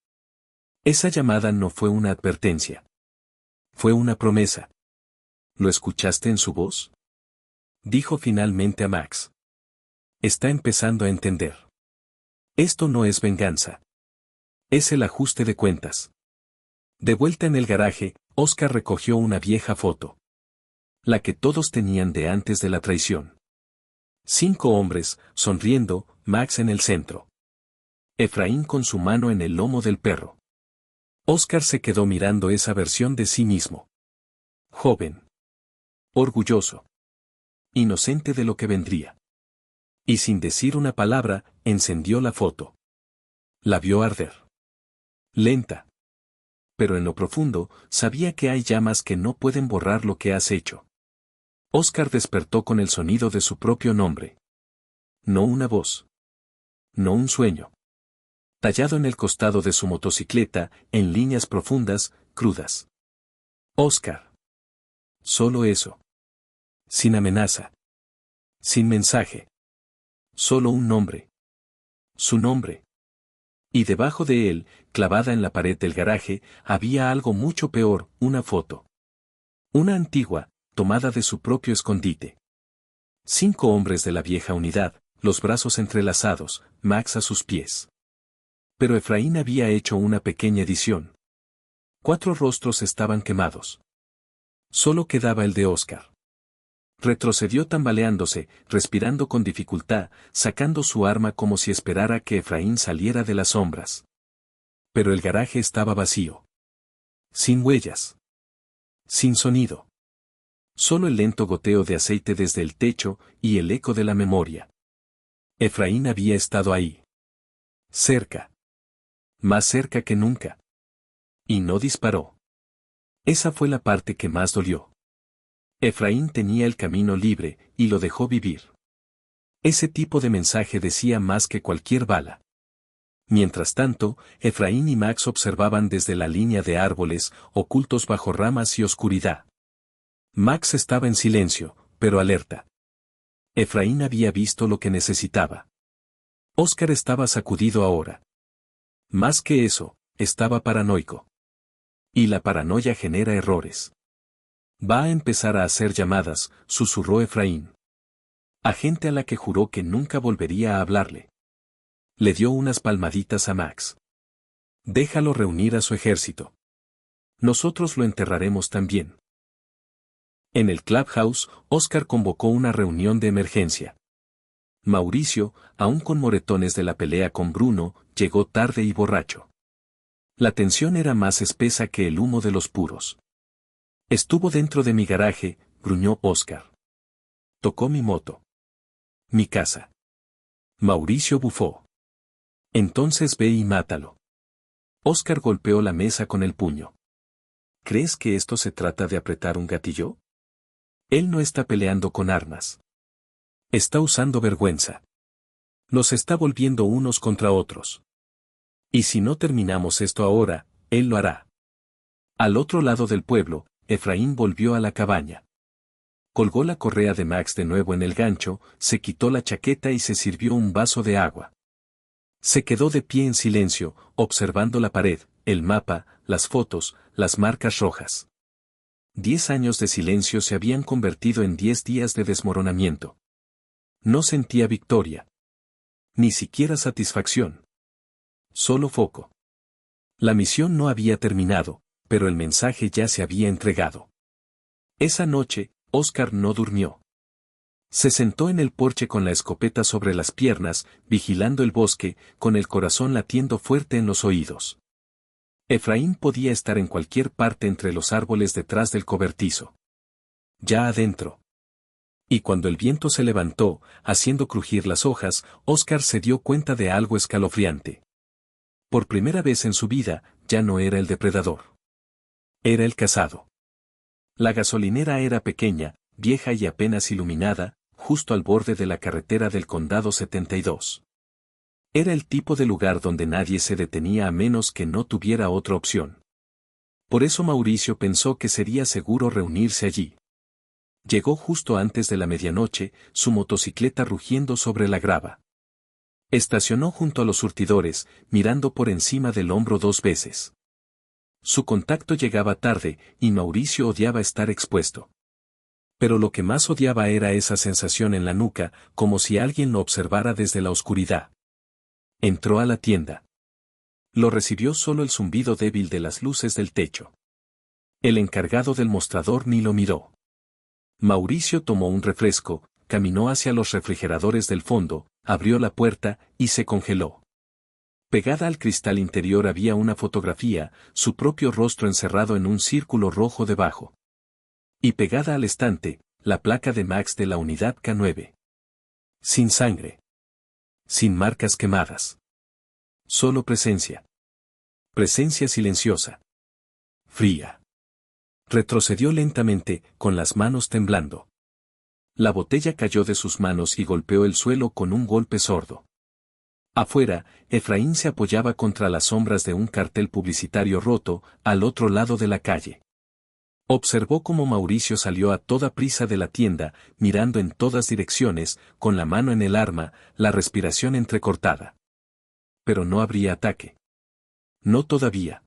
Esa llamada no fue una advertencia. Fue una promesa. ¿Lo escuchaste en su voz? Dijo finalmente a Max. Está empezando a entender. Esto no es venganza. Es el ajuste de cuentas. De vuelta en el garaje, Oscar recogió una vieja foto. La que todos tenían de antes de la traición. 5 hombres, sonriendo, Max en el centro. Efraín con su mano en el lomo del perro. Oscar se quedó mirando esa versión de sí mismo. Joven. Orgulloso. Inocente de lo que vendría. Y sin decir una palabra, encendió la foto. La vio arder. Lenta. Pero en lo profundo, sabía que hay llamas que no pueden borrar lo que has hecho. Oscar despertó con el sonido de su propio nombre. No una voz. No un sueño. Tallado en el costado de su motocicleta, en líneas profundas, crudas. Oscar. Solo eso. Sin amenaza. Sin mensaje. Solo un nombre. Su nombre. Y debajo de él, clavada en la pared del garaje, había algo mucho peor, una foto. Una antigua, tomada de su propio escondite. 5 hombres de la vieja unidad, los brazos entrelazados, Max a sus pies. Pero Efraín había hecho una pequeña edición. 4 rostros estaban quemados. Solo quedaba el de Oscar. Retrocedió tambaleándose, respirando con dificultad, sacando su arma como si esperara que Efraín saliera de las sombras. Pero el garaje estaba vacío. Sin huellas. Sin sonido. Solo el lento goteo de aceite desde el techo y el eco de la memoria. Efraín había estado ahí. Cerca. Más cerca que nunca. Y no disparó. Esa fue la parte que más dolió. Efraín tenía el camino libre, y lo dejó vivir. Ese tipo de mensaje decía más que cualquier bala. Mientras tanto, Efraín y Max observaban desde la línea de árboles, ocultos bajo ramas y oscuridad. Max estaba en silencio, pero alerta. Efraín había visto lo que necesitaba. Óscar estaba sacudido ahora. Más que eso, estaba paranoico. Y la paranoia genera errores. Va a empezar a hacer llamadas, susurró Efraín. A gente a la que juró que nunca volvería a hablarle. Le dio unas palmaditas a Max. Déjalo reunir a su ejército. Nosotros lo enterraremos también. En el clubhouse, Óscar convocó una reunión de emergencia. Mauricio, aún con moretones de la pelea con Bruno, llegó tarde y borracho. La tensión era más espesa que el humo de los puros. Estuvo dentro de mi garaje, gruñó Óscar. Tocó mi moto. Mi casa. Mauricio bufó. Entonces ve y mátalo. Óscar golpeó la mesa con el puño. ¿Crees que esto se trata de apretar un gatillo? Él no está peleando con armas. Está usando vergüenza. Nos está volviendo unos contra otros. Y si no terminamos esto ahora, él lo hará. Al otro lado del pueblo, Efraín volvió a la cabaña. Colgó la correa de Max de nuevo en el gancho, se quitó la chaqueta y se sirvió un vaso de agua. Se quedó de pie en silencio, observando la pared, el mapa, las fotos, las marcas rojas. 10 años de silencio se habían convertido en 10 días de desmoronamiento. No sentía victoria. Ni siquiera satisfacción. Solo foco. La misión no había terminado, pero el mensaje ya se había entregado. Esa noche, Óscar no durmió. Se sentó en el porche con la escopeta sobre las piernas, vigilando el bosque, con el corazón latiendo fuerte en los oídos. Efraín podía estar en cualquier parte entre los árboles detrás del cobertizo. Ya adentro. Y cuando el viento se levantó, haciendo crujir las hojas, Óscar se dio cuenta de algo escalofriante. Por primera vez en su vida, ya no era el depredador. Era el cazado. La gasolinera era pequeña, vieja y apenas iluminada, justo al borde de la carretera del Condado 72. Era el tipo de lugar donde nadie se detenía a menos que no tuviera otra opción. Por eso Mauricio pensó que sería seguro reunirse allí. Llegó justo antes de la medianoche, su motocicleta rugiendo sobre la grava. Estacionó junto a los surtidores, mirando por encima del hombro 2 veces. Su contacto llegaba tarde, y Mauricio odiaba estar expuesto. Pero lo que más odiaba era esa sensación en la nuca, como si alguien lo observara desde la oscuridad. Entró a la tienda. Lo recibió solo el zumbido débil de las luces del techo. El encargado del mostrador ni lo miró. Mauricio tomó un refresco, caminó hacia los refrigeradores del fondo, abrió la puerta, y se congeló. Pegada al cristal interior había una fotografía, su propio rostro encerrado en un círculo rojo debajo. Y pegada al estante, la placa de Max de la unidad K9. Sin sangre. Sin marcas quemadas. Solo presencia. Presencia silenciosa. Fría. Retrocedió lentamente, con las manos temblando. La botella cayó de sus manos y golpeó el suelo con un golpe sordo. Afuera, Efraín se apoyaba contra las sombras de un cartel publicitario roto, al otro lado de la calle. Observó cómo Mauricio salió a toda prisa de la tienda, mirando en todas direcciones, con la mano en el arma, la respiración entrecortada. Pero no habría ataque. No todavía.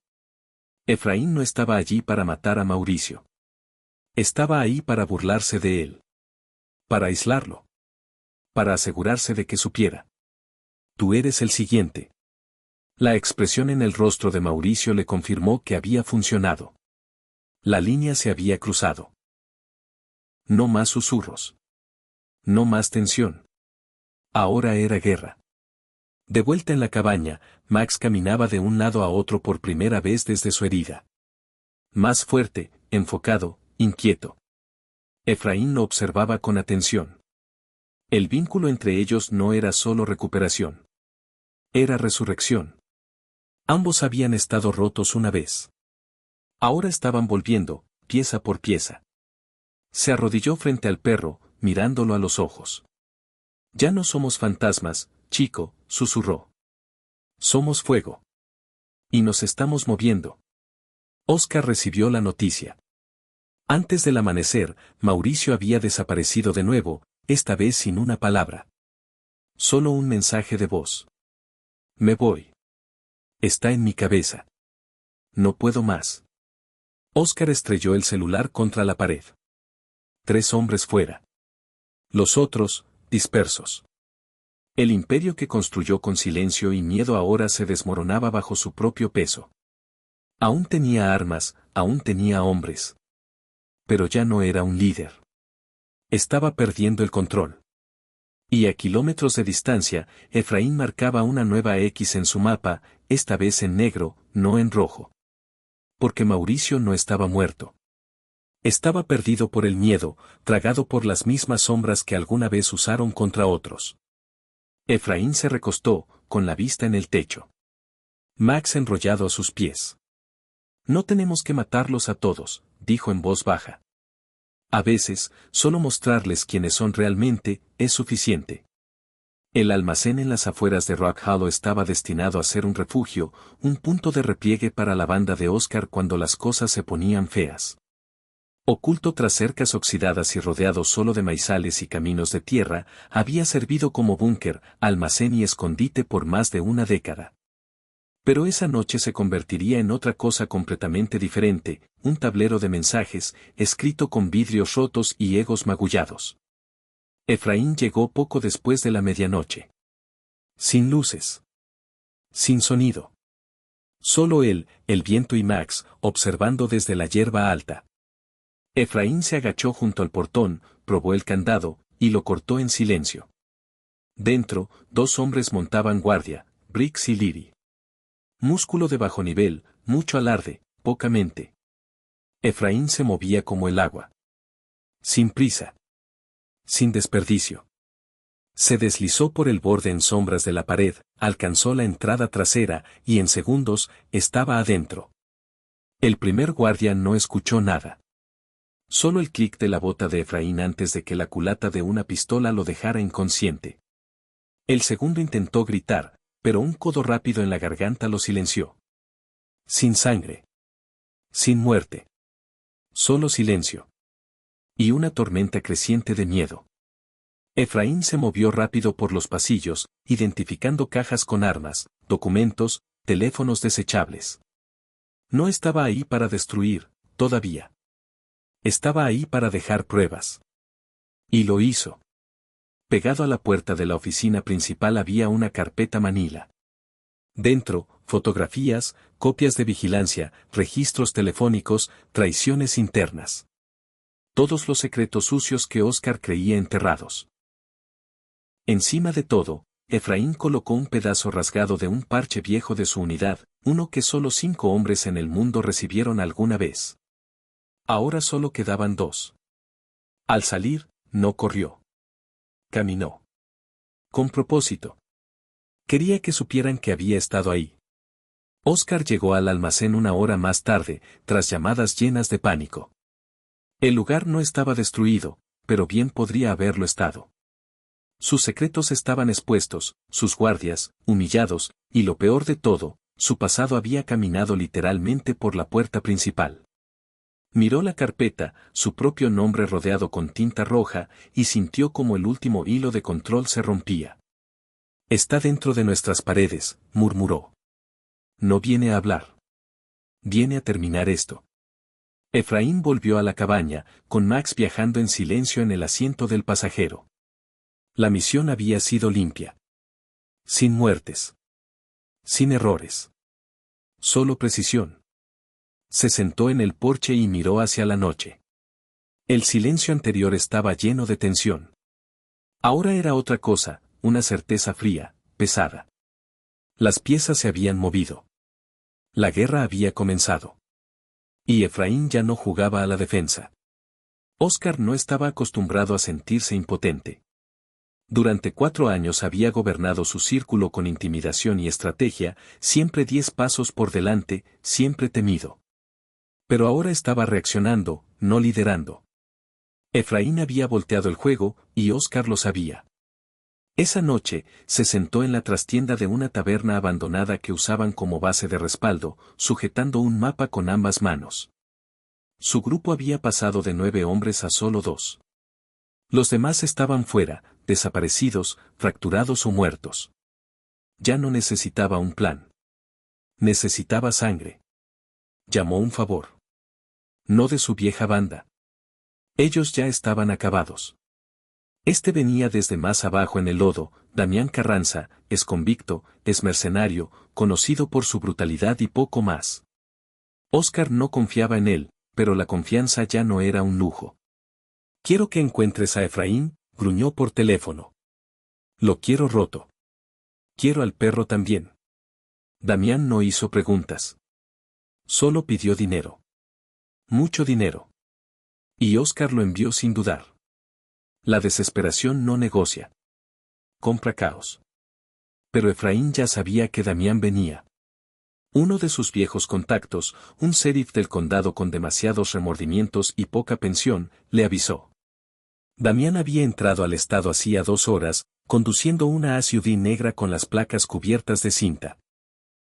Efraín no estaba allí para matar a Mauricio. Estaba ahí para burlarse de él. Para aislarlo. Para asegurarse de que supiera. Tú eres el siguiente. La expresión en el rostro de Mauricio le confirmó que había funcionado. La línea se había cruzado. No más susurros. No más tensión. Ahora era guerra. De vuelta en la cabaña, Max caminaba de un lado a otro por primera vez desde su herida. Más fuerte, enfocado, inquieto. Efraín lo observaba con atención. El vínculo entre ellos no era solo recuperación. Era resurrección. Ambos habían estado rotos una vez. Ahora estaban volviendo, pieza por pieza. Se arrodilló frente al perro, mirándolo a los ojos. Ya no somos fantasmas, chico, susurró. Somos fuego. Y nos estamos moviendo. Óscar recibió la noticia. Antes del amanecer, Mauricio había desaparecido de nuevo, esta vez sin una palabra. Solo un mensaje de voz. Me voy. Está en mi cabeza. No puedo más. Oscar estrelló el celular contra la pared. 3 hombres fuera. Los otros, dispersos. El imperio que construyó con silencio y miedo ahora se desmoronaba bajo su propio peso. Aún tenía armas, aún tenía hombres. Pero ya no era un líder. Estaba perdiendo el control. Y a kilómetros de distancia, Efraín marcaba una nueva X en su mapa, esta vez en negro, no en rojo. Porque Mauricio no estaba muerto. Estaba perdido por el miedo, tragado por las mismas sombras que alguna vez usaron contra otros. Efraín se recostó, con la vista en el techo. Max enrollado a sus pies. No tenemos que matarlos a todos, dijo en voz baja. A veces, solo mostrarles quiénes son realmente, es suficiente. El almacén en las afueras de Rock Hollow estaba destinado a ser un refugio, un punto de repliegue para la banda de Oscar cuando las cosas se ponían feas. Oculto tras cercas oxidadas y rodeado solo de maizales y caminos de tierra, había servido como búnker, almacén y escondite por más de una década. Pero esa noche se convertiría en otra cosa completamente diferente, un tablero de mensajes, escrito con vidrios rotos y egos magullados. Efraín llegó poco después de la medianoche. Sin luces. Sin sonido. Solo él, el viento y Max, observando desde la hierba alta. Efraín se agachó junto al portón, probó el candado, y lo cortó en silencio. Dentro, 2 hombres montaban guardia, Briggs y Leary. Músculo de bajo nivel, mucho alarde, poca mente. Efraín se movía como el agua. Sin prisa. Sin desperdicio. Se deslizó por el borde en sombras de la pared, alcanzó la entrada trasera, y en segundos, estaba adentro. El primer guardia no escuchó nada. Solo el clic de la bota de Efraín antes de que la culata de una pistola lo dejara inconsciente. El segundo intentó gritar, pero un codo rápido en la garganta lo silenció. Sin sangre. Sin muerte. Solo silencio. Y una tormenta creciente de miedo. Efraín se movió rápido por los pasillos, identificando cajas con armas, documentos, teléfonos desechables. No estaba ahí para destruir, todavía. Estaba ahí para dejar pruebas. Y lo hizo. Pegado a la puerta de la oficina principal había una carpeta manila. Dentro, fotografías, copias de vigilancia, registros telefónicos, traiciones internas. Todos los secretos sucios que Oscar creía enterrados. Encima de todo, Efraín colocó un pedazo rasgado de un parche viejo de su unidad, uno que solo 5 hombres en el mundo recibieron alguna vez. Ahora solo quedaban 2. Al salir, no corrió. Caminó. Con propósito. Quería que supieran que había estado ahí. Oscar llegó al almacén una hora más tarde, tras llamadas llenas de pánico. El lugar no estaba destruido, pero bien podría haberlo estado. Sus secretos estaban expuestos, sus guardias, humillados, y lo peor de todo, su pasado había caminado literalmente por la puerta principal. Miró la carpeta, su propio nombre rodeado con tinta roja, y sintió como el último hilo de control se rompía. Está dentro de nuestras paredes, murmuró. No viene a hablar. Viene a terminar esto. Efraín volvió a la cabaña, con Max viajando en silencio en el asiento del pasajero. La misión había sido limpia. Sin muertes. Sin errores. Solo precisión. Se sentó en el porche y miró hacia la noche. El silencio anterior estaba lleno de tensión. Ahora era otra cosa, una certeza fría, pesada. Las piezas se habían movido. La guerra había comenzado. Y Efraín ya no jugaba a la defensa. Oscar no estaba acostumbrado a sentirse impotente. Durante 4 años había gobernado su círculo con intimidación y estrategia, siempre 10 pasos por delante, siempre temido. Pero ahora estaba reaccionando, no liderando. Efraín había volteado el juego, y Oscar lo sabía. Esa noche, se sentó en la trastienda de una taberna abandonada que usaban como base de respaldo, sujetando un mapa con ambas manos. Su grupo había pasado de 9 hombres a solo 2. Los demás estaban fuera, desaparecidos, fracturados o muertos. Ya no necesitaba un plan. Necesitaba sangre. Llamó un favor. No de su vieja banda. Ellos ya estaban acabados. Este venía desde más abajo en el lodo. Damián Carranza, es convicto, es mercenario, conocido por su brutalidad y poco más. Óscar no confiaba en él, pero la confianza ya no era un lujo. Quiero que encuentres a Efraín, gruñó por teléfono. Lo quiero roto. Quiero al perro también. Damián no hizo preguntas. Solo pidió dinero. Mucho dinero. Y Óscar lo envió sin dudar. La desesperación no negocia. Compra caos. Pero Efraín ya sabía que Damián venía. Uno de sus viejos contactos, un sheriff del condado con demasiados remordimientos y poca pensión, le avisó. Damián había entrado al estado hacía 2 horas, conduciendo una SUV negra con las placas cubiertas de cinta.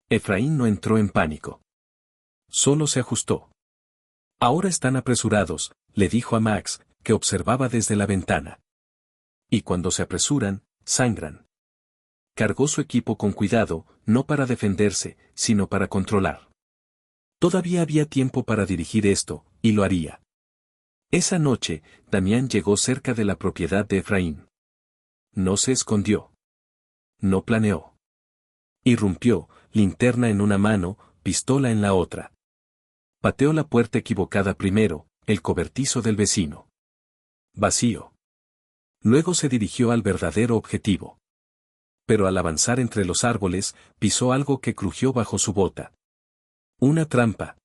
Efraín no entró en pánico. Solo se ajustó. Ahora están apresurados, le dijo a Max, que observaba desde la ventana. Y cuando se apresuran, sangran. Cargó su equipo con cuidado, no para defenderse, sino para controlar. Todavía había tiempo para dirigir esto, y lo haría. Esa noche, Damián llegó cerca de la propiedad de Efraín. No se escondió. No planeó. Irrumpió, linterna en una mano, pistola en la otra. Pateó la puerta equivocada primero, el cobertizo del vecino. Vacío. Luego se dirigió al verdadero objetivo. Pero al avanzar entre los árboles, pisó algo que crujió bajo su bota. Una trampa.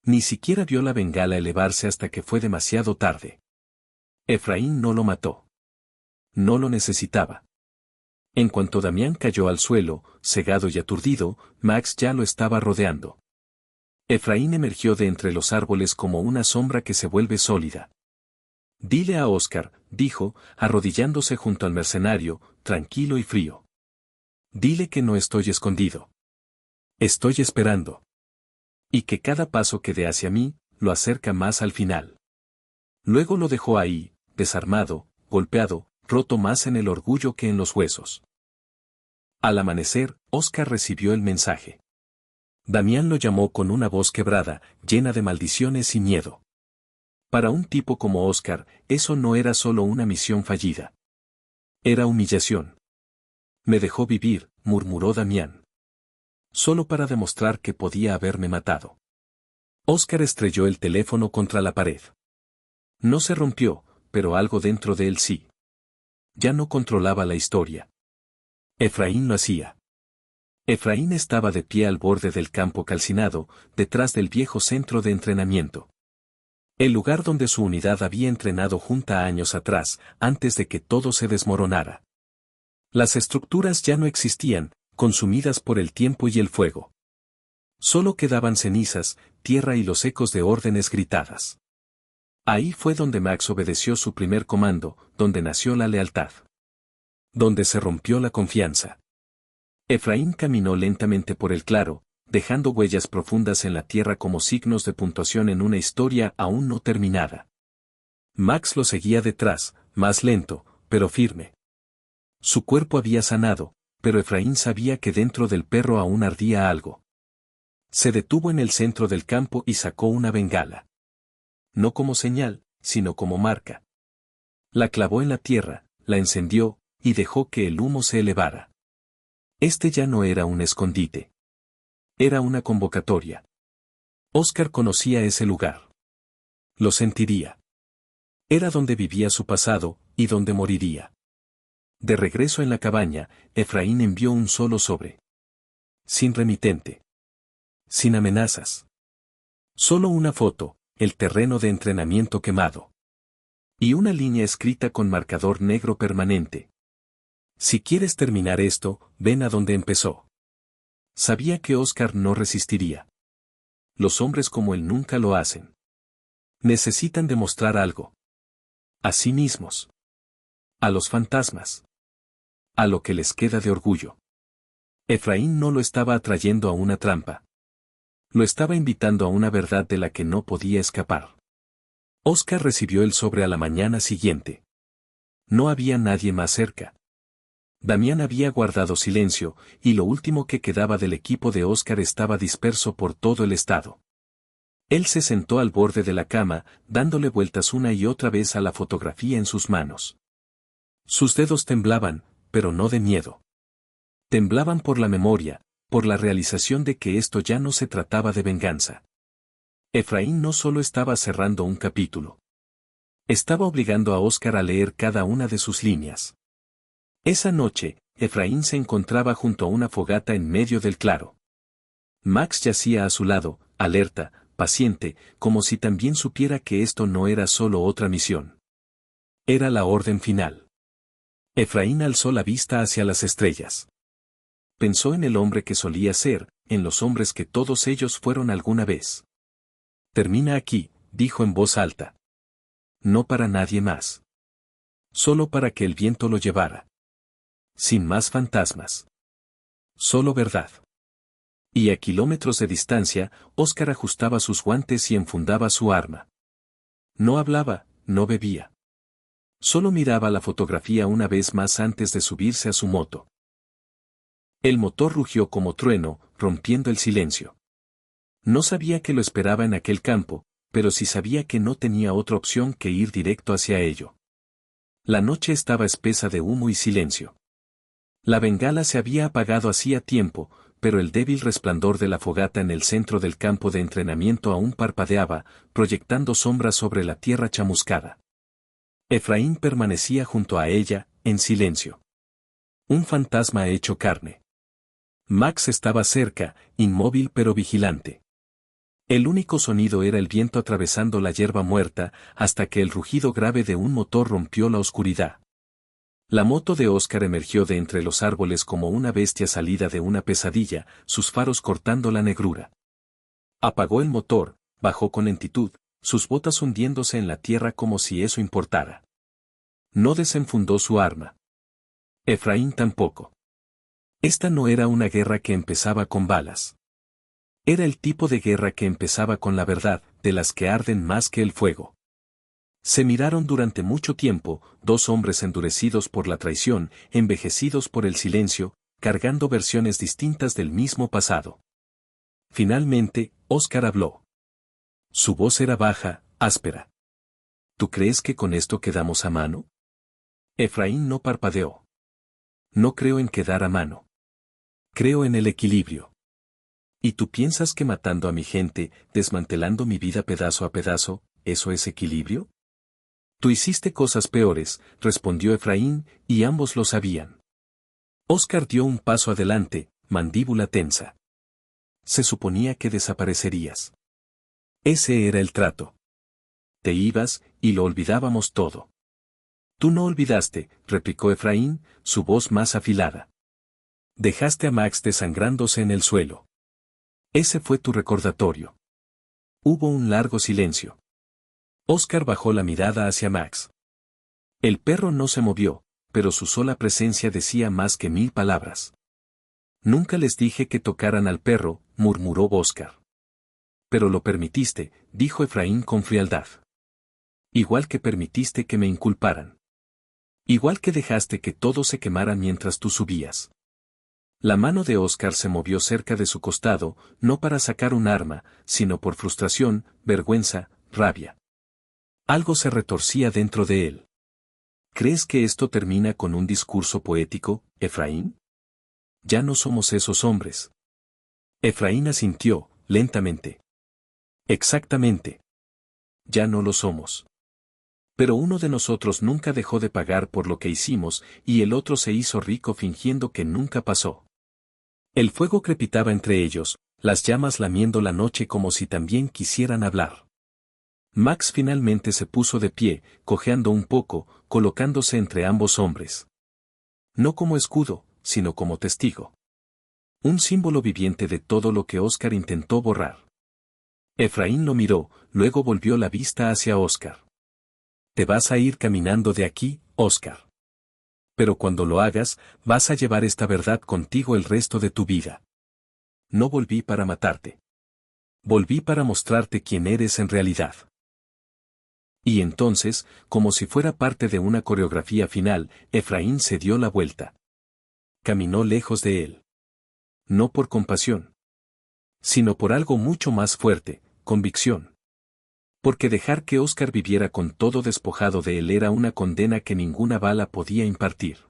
Ni siquiera vio la bengala elevarse hasta que fue demasiado tarde. Efraín no lo mató. No lo necesitaba. En cuanto Damián cayó al suelo, cegado y aturdido, Max ya lo estaba rodeando. Efraín emergió de entre los árboles como una sombra que se vuelve sólida. Dile a Óscar, dijo, arrodillándose junto al mercenario, tranquilo y frío. Dile que no estoy escondido. Estoy esperando. Y que cada paso que dé hacia mí, lo acerca más al final. Luego lo dejó ahí, desarmado, golpeado, roto más en el orgullo que en los huesos. Al amanecer, Óscar recibió el mensaje. Damián lo llamó con una voz quebrada, llena de maldiciones y miedo. Para un tipo como Óscar, eso no era solo una misión fallida. Era humillación. Me dejó vivir, murmuró Damián. Solo para demostrar que podía haberme matado. Óscar estrelló el teléfono contra la pared. No se rompió, pero algo dentro de él sí. Ya no controlaba la historia. Efraín lo hacía. Efraín estaba de pie al borde del campo calcinado, detrás del viejo centro de entrenamiento. El lugar donde su unidad había entrenado junta años atrás, antes de que todo se desmoronara. Las estructuras ya no existían, consumidas por el tiempo y el fuego. Solo quedaban cenizas, tierra y los ecos de órdenes gritadas. Ahí fue donde Max obedeció su primer comando, donde nació la lealtad. Donde se rompió la confianza. Efraín caminó lentamente por el claro, dejando huellas profundas en la tierra como signos de puntuación en una historia aún no terminada. Max lo seguía detrás, más lento, pero firme. Su cuerpo había sanado, pero Efraín sabía que dentro del perro aún ardía algo. Se detuvo en el centro del campo y sacó una bengala. No como señal, sino como marca. La clavó en la tierra, la encendió, y dejó que el humo se elevara. Este ya no era un escondite. Era una convocatoria. Óscar conocía ese lugar. Lo sentiría. Era donde vivía su pasado, y donde moriría. De regreso en la cabaña, Efraín envió un solo sobre. Sin remitente. Sin amenazas. Solo una foto, el terreno de entrenamiento quemado. Y una línea escrita con marcador negro permanente. Si quieres terminar esto, ven a donde empezó. Sabía que Óscar no resistiría. Los hombres como él nunca lo hacen. Necesitan demostrar algo. A sí mismos. A los fantasmas. A lo que les queda de orgullo. Efraín no lo estaba atrayendo a una trampa. Lo estaba invitando a una verdad de la que no podía escapar. Oscar recibió el sobre a la mañana siguiente. No había nadie más cerca. Damián había guardado silencio, y lo último que quedaba del equipo de Oscar estaba disperso por todo el estado. Él se sentó al borde de la cama, dándole vueltas una y otra vez a la fotografía en sus manos. Sus dedos temblaban, pero no de miedo. Temblaban por la memoria, por la realización de que esto ya no se trataba de venganza. Efraín no solo estaba cerrando un capítulo. Estaba obligando a Oscar a leer cada una de sus líneas. Esa noche, Efraín se encontraba junto a una fogata en medio del claro. Max yacía a su lado, alerta, paciente, como si también supiera que esto no era solo otra misión. Era la orden final. Efraín alzó la vista hacia las estrellas. Pensó en el hombre que solía ser, en los hombres que todos ellos fueron alguna vez. Termina aquí, dijo en voz alta. No para nadie más. Solo para que el viento lo llevara. Sin más fantasmas. Solo verdad. Y a kilómetros de distancia, Oscar ajustaba sus guantes y enfundaba su arma. No hablaba, no bebía. Solo miraba la fotografía una vez más antes de subirse a su moto. El motor rugió como trueno, rompiendo el silencio. No sabía que lo esperaba en aquel campo, pero sí sabía que no tenía otra opción que ir directo hacia ello. La noche estaba espesa de humo y silencio. La bengala se había apagado hacía tiempo, pero el débil resplandor de la fogata en el centro del campo de entrenamiento aún parpadeaba, proyectando sombras sobre la tierra chamuscada. Efraín permanecía junto a ella, en silencio. Un fantasma hecho carne. Max estaba cerca, inmóvil pero vigilante. El único sonido era el viento atravesando la hierba muerta, hasta que el rugido grave de un motor rompió la oscuridad. La moto de Oscar emergió de entre los árboles como una bestia salida de una pesadilla, sus faros cortando la negrura. Apagó el motor, bajó con lentitud, sus botas hundiéndose en la tierra como si eso importara. No desenfundó su arma. Efraín tampoco. Esta no era una guerra que empezaba con balas. Era el tipo de guerra que empezaba con la verdad, de las que arden más que el fuego. Se miraron durante mucho tiempo, dos hombres endurecidos por la traición, envejecidos por el silencio, cargando versiones distintas del mismo pasado. Finalmente, Oscar habló. Su voz era baja, áspera. ¿Tú crees que con esto quedamos a mano? Efraín no parpadeó. No creo en quedar a mano. Creo en el equilibrio. ¿Y tú piensas que matando a mi gente, desmantelando mi vida pedazo a pedazo, eso es equilibrio? Tú hiciste cosas peores, respondió Efraín, y ambos lo sabían. Oscar dio un paso adelante, mandíbula tensa. Se suponía que desaparecerías. Ese era el trato. Te ibas, y lo olvidábamos todo. Tú no olvidaste, replicó Efraín, su voz más afilada. Dejaste a Max desangrándose en el suelo. Ese fue tu recordatorio. Hubo un largo silencio. Oscar bajó la mirada hacia Max. El perro no se movió, pero su sola presencia decía más que 1000 palabras. Nunca les dije que tocaran al perro, murmuró Oscar. Pero lo permitiste, dijo Efraín con frialdad. Igual que permitiste que me inculparan. Igual que dejaste que todo se quemara mientras tú subías. La mano de Oscar se movió cerca de su costado, no para sacar un arma, sino por frustración, vergüenza, rabia. Algo se retorcía dentro de él. ¿Crees que esto termina con un discurso poético, Efraín? Ya no somos esos hombres. Efraín asintió, lentamente. Exactamente. Ya no lo somos. Pero uno de nosotros nunca dejó de pagar por lo que hicimos, y el otro se hizo rico fingiendo que nunca pasó. El fuego crepitaba entre ellos, las llamas lamiendo la noche como si también quisieran hablar. Max finalmente se puso de pie, cojeando un poco, colocándose entre ambos hombres. No como escudo, sino como testigo. Un símbolo viviente de todo lo que Oscar intentó borrar. Efraín lo miró, luego volvió la vista hacia Oscar. Te vas a ir caminando de aquí, Oscar. Pero cuando lo hagas, vas a llevar esta verdad contigo el resto de tu vida. No volví para matarte. Volví para mostrarte quién eres en realidad. Y entonces, como si fuera parte de una coreografía final, Efraín se dio la vuelta. Caminó lejos de él. No por compasión, sino por algo mucho más fuerte, convicción. Porque dejar que Oscar viviera con todo despojado de él era una condena que ninguna bala podía impartir.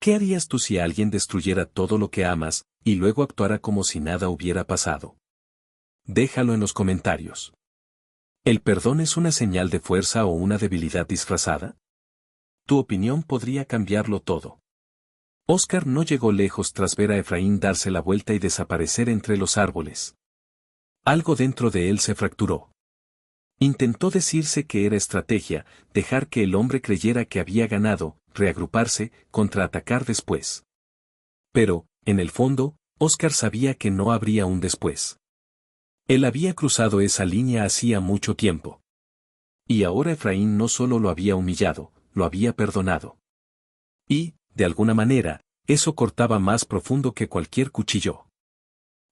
¿Qué harías tú si alguien destruyera todo lo que amas, y luego actuara como si nada hubiera pasado? Déjalo en los comentarios. ¿El perdón es una señal de fuerza o una debilidad disfrazada? Tu opinión podría cambiarlo todo. Oscar no llegó lejos tras ver a Efraín darse la vuelta y desaparecer entre los árboles. Algo dentro de él se fracturó. Intentó decirse que era estrategia, dejar que el hombre creyera que había ganado, reagruparse, contraatacar después. Pero, en el fondo, Oscar sabía que no habría un después. Él había cruzado esa línea hacía mucho tiempo. Y ahora Efraín no solo lo había humillado, lo había perdonado. Y, de alguna manera, eso cortaba más profundo que cualquier cuchillo.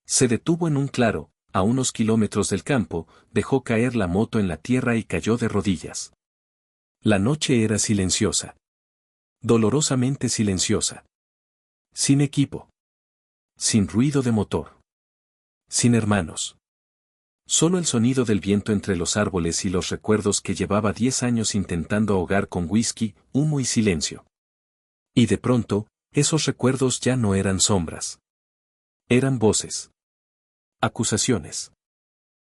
Se detuvo en un claro, a unos kilómetros del campo, dejó caer la moto en la tierra y cayó de rodillas. La noche era silenciosa. Dolorosamente silenciosa. Sin equipo. Sin ruido de motor. Sin hermanos. Solo el sonido del viento entre los árboles y los recuerdos que llevaba 10 años intentando ahogar con whisky, humo y silencio. Y de pronto, esos recuerdos ya no eran sombras. Eran voces. Acusaciones.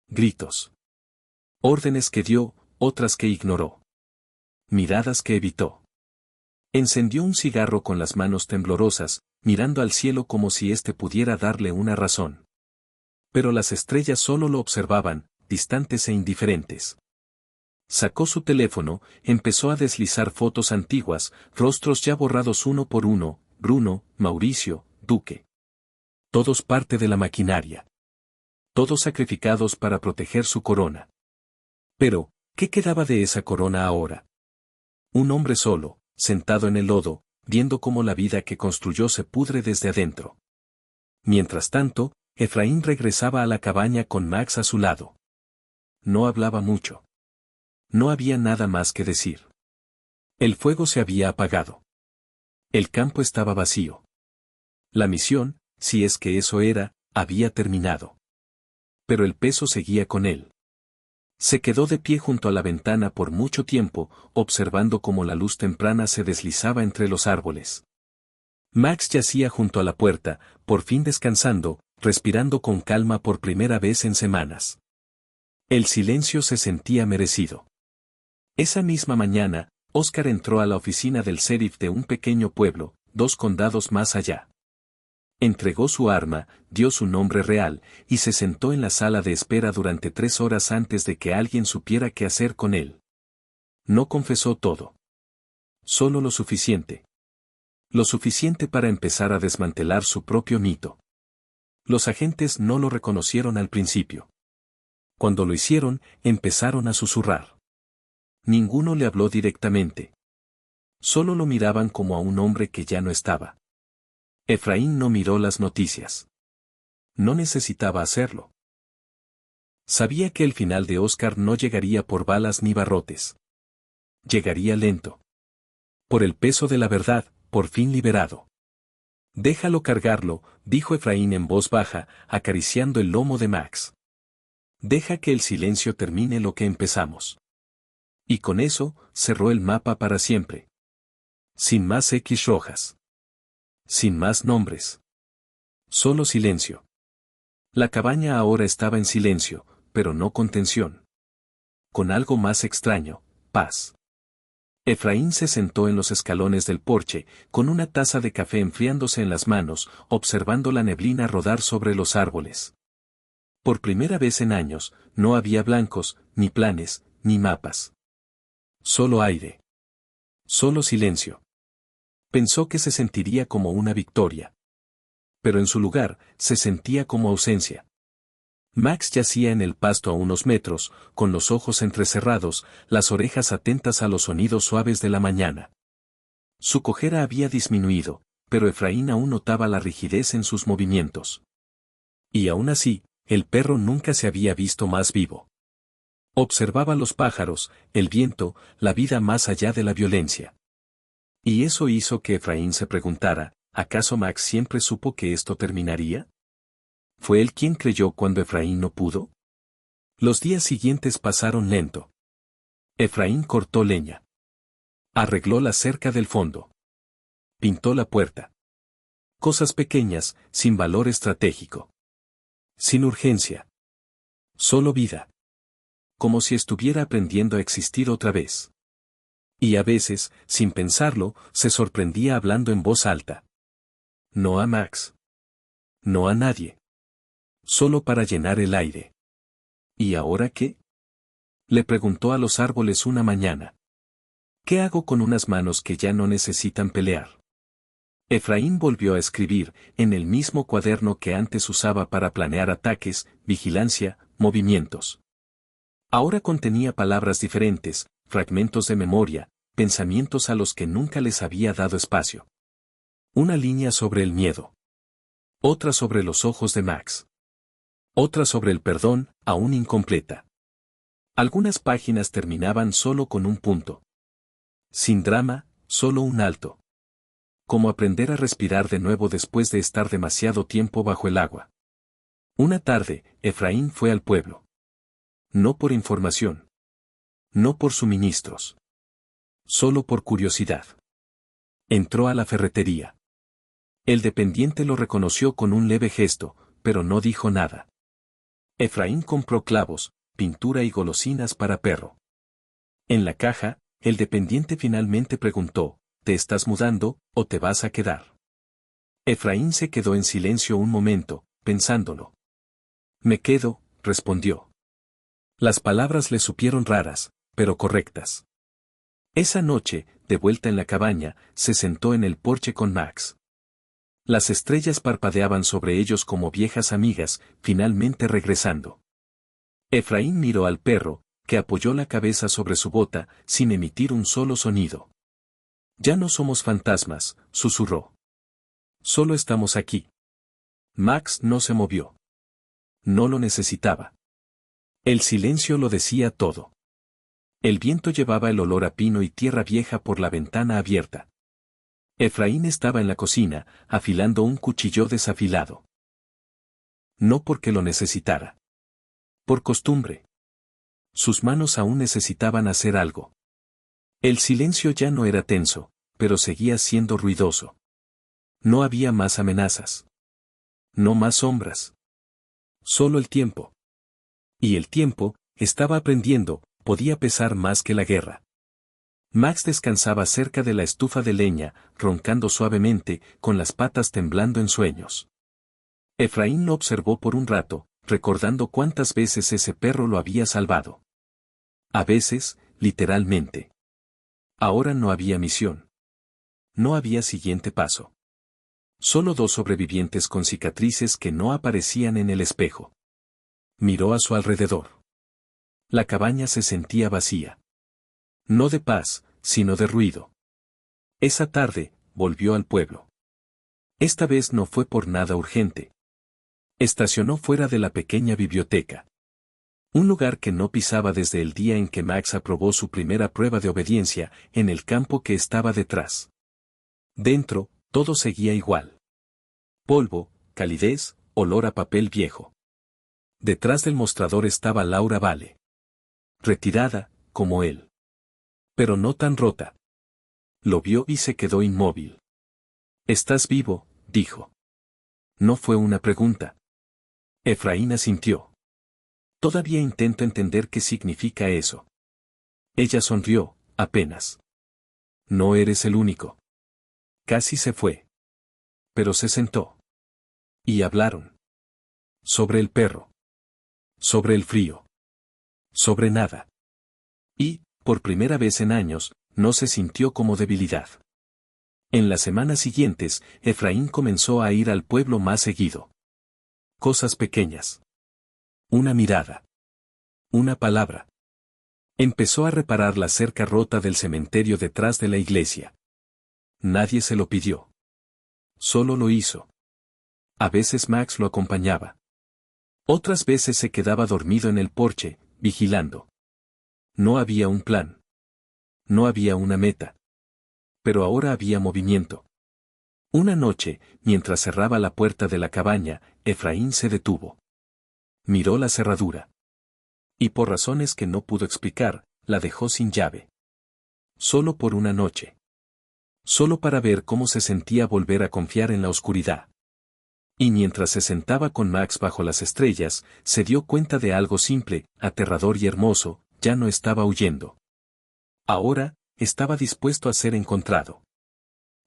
Gritos. Órdenes que dio, otras que ignoró. Miradas que evitó. Encendió un cigarro con las manos temblorosas, mirando al cielo como si éste pudiera darle una razón. Pero las estrellas solo lo observaban, distantes e indiferentes. Sacó su teléfono, empezó a deslizar fotos antiguas, rostros ya borrados uno por uno, Bruno, Mauricio, Duque. Todos parte de la maquinaria. Todos sacrificados para proteger su corona. Pero, ¿qué quedaba de esa corona ahora? Un hombre solo, sentado en el lodo, viendo cómo la vida que construyó se pudre desde adentro. Mientras tanto, Efraín regresaba a la cabaña con Max a su lado. No hablaba mucho. No había nada más que decir. El fuego se había apagado. El campo estaba vacío. La misión, si es que eso era, había terminado. Pero el peso seguía con él. Se quedó de pie junto a la ventana por mucho tiempo, observando cómo la luz temprana se deslizaba entre los árboles. Max yacía junto a la puerta, por fin descansando, respirando con calma por primera vez en semanas. El silencio se sentía merecido. Esa misma mañana, Oscar entró a la oficina del sheriff de un pequeño pueblo, 2 condados más allá. Entregó su arma, dio su nombre real, y se sentó en la sala de espera durante 3 horas antes de que alguien supiera qué hacer con él. No confesó todo. Solo lo suficiente. Lo suficiente para empezar a desmantelar su propio mito. Los agentes no lo reconocieron al principio. Cuando lo hicieron, empezaron a susurrar. Ninguno le habló directamente. Solo lo miraban como a un hombre que ya no estaba. Efraín no miró las noticias. No necesitaba hacerlo. Sabía que el final de Oscar no llegaría por balas ni barrotes. Llegaría lento. Por el peso de la verdad, por fin liberado. Déjalo cargarlo, dijo Efraín en voz baja, acariciando el lomo de Max. Deja que el silencio termine lo que empezamos. Y con eso, cerró el mapa para siempre. Sin más X rojas. Sin más nombres. Solo silencio. La cabaña ahora estaba en silencio, pero no con tensión. Con algo más extraño, paz. Efraín se sentó en los escalones del porche, con una taza de café enfriándose en las manos, observando la neblina rodar sobre los árboles. Por primera vez en años, no había blancos, ni planes, ni mapas. Solo aire. Solo silencio. Pensó que se sentiría como una victoria. Pero en su lugar, se sentía como ausencia. Max yacía en el pasto a unos metros, con los ojos entrecerrados, las orejas atentas a los sonidos suaves de la mañana. Su cojera había disminuido, pero Efraín aún notaba la rigidez en sus movimientos. Y aún así, el perro nunca se había visto más vivo. Observaba los pájaros, el viento, la vida más allá de la violencia. Y eso hizo que Efraín se preguntara, ¿acaso Max siempre supo que esto terminaría? ¿Fue él quien creyó cuando Efraín no pudo? Los días siguientes pasaron lento. Efraín cortó leña. Arregló la cerca del fondo. Pintó la puerta. Cosas pequeñas, sin valor estratégico. Sin urgencia. Solo vida. Como si estuviera aprendiendo a existir otra vez. Y a veces, sin pensarlo, se sorprendía hablando en voz alta. No a Max. No a nadie. Solo para llenar el aire. ¿Y ahora qué? Le preguntó a los árboles una mañana. ¿Qué hago con unas manos que ya no necesitan pelear? Efraín volvió a escribir, en el mismo cuaderno que antes usaba para planear ataques, vigilancia, movimientos. Ahora contenía palabras diferentes, fragmentos de memoria, pensamientos a los que nunca les había dado espacio. Una línea sobre el miedo. Otra sobre los ojos de Max. Otra sobre el perdón, aún incompleta. Algunas páginas terminaban solo con un punto. Sin drama, solo un alto. Como aprender a respirar de nuevo después de estar demasiado tiempo bajo el agua. Una tarde, Efraín fue al pueblo. No por información. No por suministros. Solo por curiosidad. Entró a la ferretería. El dependiente lo reconoció con un leve gesto, pero no dijo nada. Efraín compró clavos, pintura y golosinas para perro. En la caja, el dependiente finalmente preguntó, ¿te estás mudando, o te vas a quedar? Efraín se quedó en silencio un momento, pensándolo. Me quedo, respondió. Las palabras le supieron raras, pero correctas. Esa noche, de vuelta en la cabaña, se sentó en el porche con Max. Las estrellas parpadeaban sobre ellos como viejas amigas, finalmente regresando. Efraín miró al perro, que apoyó la cabeza sobre su bota, sin emitir un solo sonido. Ya no somos fantasmas, susurró. Solo estamos aquí. Max no se movió. No lo necesitaba. El silencio lo decía todo. El viento llevaba el olor a pino y tierra vieja por la ventana abierta. Efraín estaba en la cocina, afilando un cuchillo desafilado. No porque lo necesitara. Por costumbre. Sus manos aún necesitaban hacer algo. El silencio ya no era tenso, pero seguía siendo ruidoso. No había más amenazas. No más sombras. Solo el tiempo. Y el tiempo, estaba aprendiendo, podía pesar más que la guerra. Max descansaba cerca de la estufa de leña, roncando suavemente, con las patas temblando en sueños. Efraín lo observó por un rato, recordando cuántas veces ese perro lo había salvado. A veces, literalmente. Ahora no había misión. No había siguiente paso. Solo dos sobrevivientes con cicatrices que no aparecían en el espejo. Miró a su alrededor. La cabaña se sentía vacía. No de paz, sino de ruido. Esa tarde, volvió al pueblo. Esta vez no fue por nada urgente. Estacionó fuera de la pequeña biblioteca. Un lugar que no pisaba desde el día en que Max aprobó su primera prueba de obediencia, en el campo que estaba detrás. Dentro, todo seguía igual. Polvo, calidez, olor a papel viejo. Detrás del mostrador estaba Laura Vale. Retirada, como él. Pero no tan rota. Lo vio y se quedó inmóvil. «¿Estás vivo?», dijo. No fue una pregunta. Efraín asintió. Todavía intento entender qué significa eso. Ella sonrió, apenas. No eres el único. Casi se fue. Pero se sentó. Y hablaron. Sobre el perro. Sobre el frío. Sobre nada. Y, por primera vez en años, no se sintió como debilidad. En las semanas siguientes, Efraín comenzó a ir al pueblo más seguido. Cosas pequeñas. Una mirada. Una palabra. Empezó a reparar la cerca rota del cementerio detrás de la iglesia. Nadie se lo pidió. Solo lo hizo. A veces Max lo acompañaba. Otras veces se quedaba dormido en el porche, vigilando. No había un plan. No había una meta. Pero ahora había movimiento. Una noche, mientras cerraba la puerta de la cabaña, Efraín se detuvo. Miró la cerradura. Y por razones que no pudo explicar, la dejó sin llave. Solo por una noche. Solo para ver cómo se sentía volver a confiar en la oscuridad. Y mientras se sentaba con Max bajo las estrellas, se dio cuenta de algo simple, aterrador y hermoso: ya no estaba huyendo. Ahora, estaba dispuesto a ser encontrado.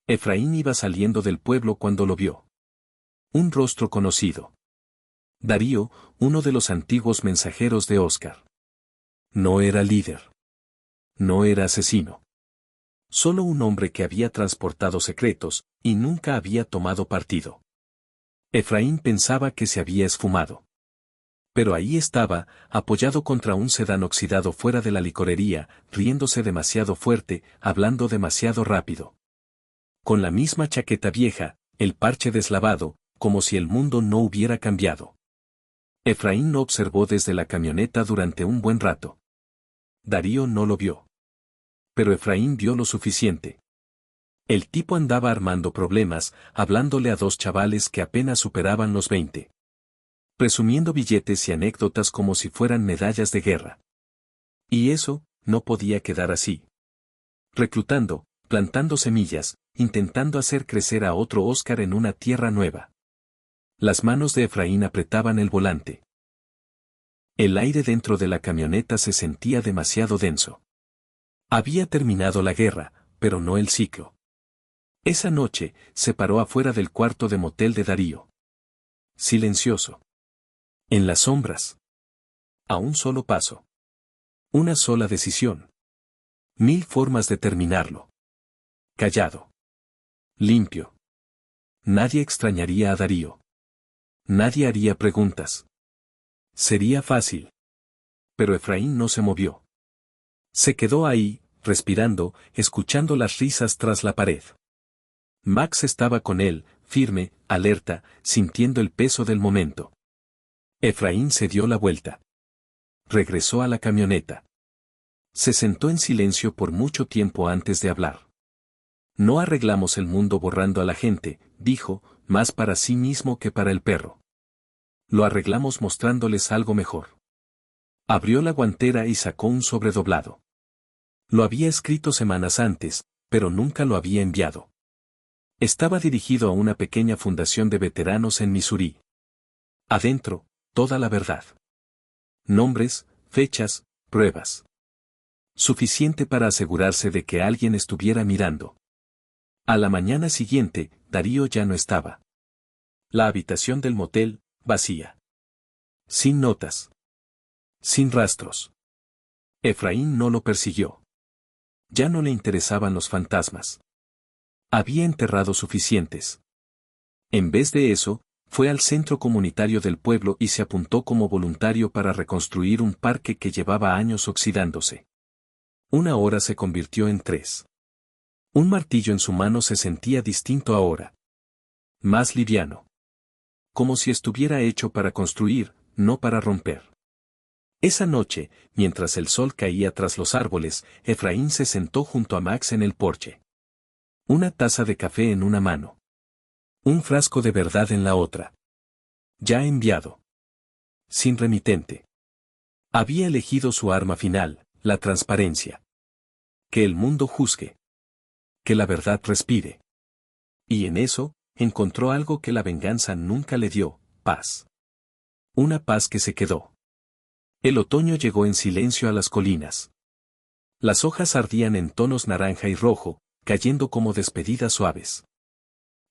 Efraín iba saliendo del pueblo cuando lo vio. Un rostro conocido. Darío, uno de los antiguos mensajeros de Oscar. No era líder. No era asesino. Solo un hombre que había transportado secretos, y nunca había tomado partido. Efraín pensaba que se había esfumado. Pero ahí estaba, apoyado contra un sedán oxidado fuera de la licorería, riéndose demasiado fuerte, hablando demasiado rápido. Con la misma chaqueta vieja, el parche deslavado, como si el mundo no hubiera cambiado. Efraín lo observó desde la camioneta durante un buen rato. Darío no lo vio. Pero Efraín vio lo suficiente. El tipo andaba armando problemas, hablándole a dos chavales que apenas superaban los 20. Presumiendo billetes y anécdotas como si fueran medallas de guerra. Y eso, no podía quedar así. Reclutando, plantando semillas, intentando hacer crecer a otro Oscar en una tierra nueva. Las manos de Efraín apretaban el volante. El aire dentro de la camioneta se sentía demasiado denso. Había terminado la guerra, pero no el ciclo. Esa noche, se paró afuera del cuarto de motel de Darío. Silencioso. En las sombras. A un solo paso. Una sola decisión. 1000 formas de terminarlo. Callado. Limpio. Nadie extrañaría a Darío. Nadie haría preguntas. Sería fácil. Pero Efraín no se movió. Se quedó ahí, respirando, escuchando las risas tras la pared. Max estaba con él, firme, alerta, sintiendo el peso del momento. Efraín se dio la vuelta. Regresó a la camioneta. Se sentó en silencio por mucho tiempo antes de hablar. No arreglamos el mundo borrando a la gente, dijo, más para sí mismo que para el perro. Lo arreglamos mostrándoles algo mejor. Abrió la guantera y sacó un sobredoblado. Lo había escrito semanas antes, pero nunca lo había enviado. Estaba dirigido a una pequeña fundación de veteranos en Missouri. Adentro, toda la verdad. Nombres, fechas, pruebas. Suficiente para asegurarse de que alguien estuviera mirando. A la mañana siguiente, Darío ya no estaba. La habitación del motel, vacía. Sin notas. Sin rastros. Efraín no lo persiguió. Ya no le interesaban los fantasmas. Había enterrado suficientes. En vez de eso, fue al centro comunitario del pueblo y se apuntó como voluntario para reconstruir un parque que llevaba años oxidándose. 1 hora se convirtió en 3. Un martillo en su mano se sentía distinto ahora. Más liviano. Como si estuviera hecho para construir, no para romper. Esa noche, mientras el sol caía tras los árboles, Efraín se sentó junto a Max en el porche. Una taza de café en una mano. Un frasco de verdad en la otra. Ya enviado. Sin remitente. Había elegido su arma final, la transparencia. Que el mundo juzgue. Que la verdad respire. Y en eso, encontró algo que la venganza nunca le dio: paz. Una paz que se quedó. El otoño llegó en silencio a las colinas. Las hojas ardían en tonos naranja y rojo, cayendo como despedidas suaves.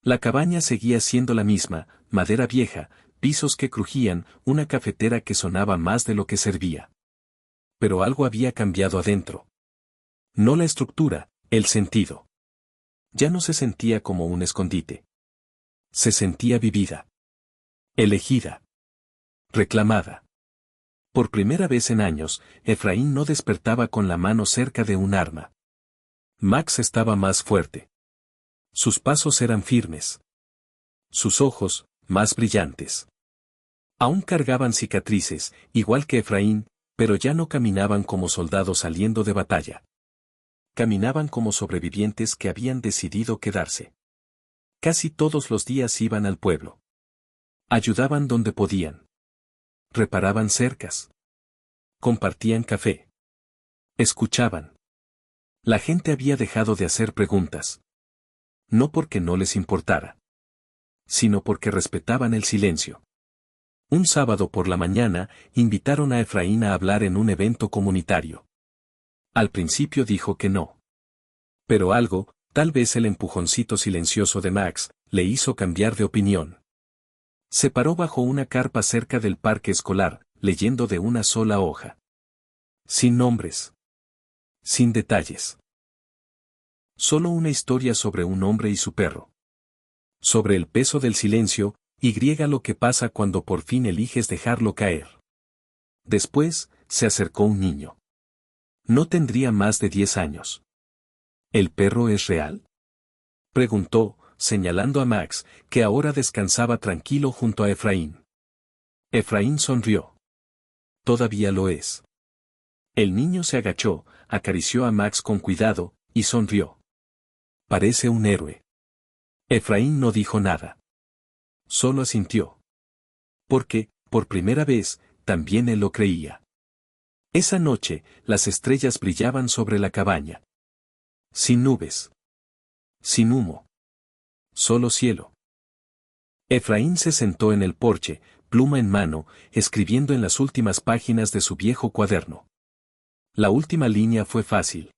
La cabaña seguía siendo la misma: madera vieja, pisos que crujían, una cafetera que sonaba más de lo que servía. Pero algo había cambiado adentro. No la estructura, el sentido. Ya no se sentía como un escondite. Se sentía vivida. Elegida. Reclamada. Por primera vez en años, Efraín no despertaba con la mano cerca de un arma. Max estaba más fuerte. Sus pasos eran firmes. Sus ojos, más brillantes. Aún cargaban cicatrices, igual que Efraín, pero ya no caminaban como soldados saliendo de batalla. Caminaban como sobrevivientes que habían decidido quedarse. Casi todos los días iban al pueblo. Ayudaban donde podían. Reparaban cercas. Compartían café. Escuchaban. La gente había dejado de hacer preguntas. No porque no les importara, sino porque respetaban el silencio. Un sábado por la mañana, invitaron a Efraín a hablar en un evento comunitario. Al principio dijo que no. Pero algo, tal vez el empujoncito silencioso de Max, le hizo cambiar de opinión. Se paró bajo una carpa cerca del parque escolar, leyendo de una sola hoja. Sin nombres. Sin detalles. Solo una historia sobre un hombre y su perro. Sobre el peso del silencio, y lo que pasa cuando por fin eliges dejarlo caer. Después, se acercó un niño. No tendría más de 10 años. ¿El perro es real?, preguntó, señalando a Max, que ahora descansaba tranquilo junto a Efraín. Efraín sonrió. Todavía lo es. El niño se agachó, acarició a Max con cuidado, y sonrió. Parece un héroe. Efraín no dijo nada. Solo asintió. Porque, por primera vez, también él lo creía. Esa noche, las estrellas brillaban sobre la cabaña. Sin nubes. Sin humo. Solo cielo. Efraín se sentó en el porche, pluma en mano, escribiendo en las últimas páginas de su viejo cuaderno. La última línea fue fácil.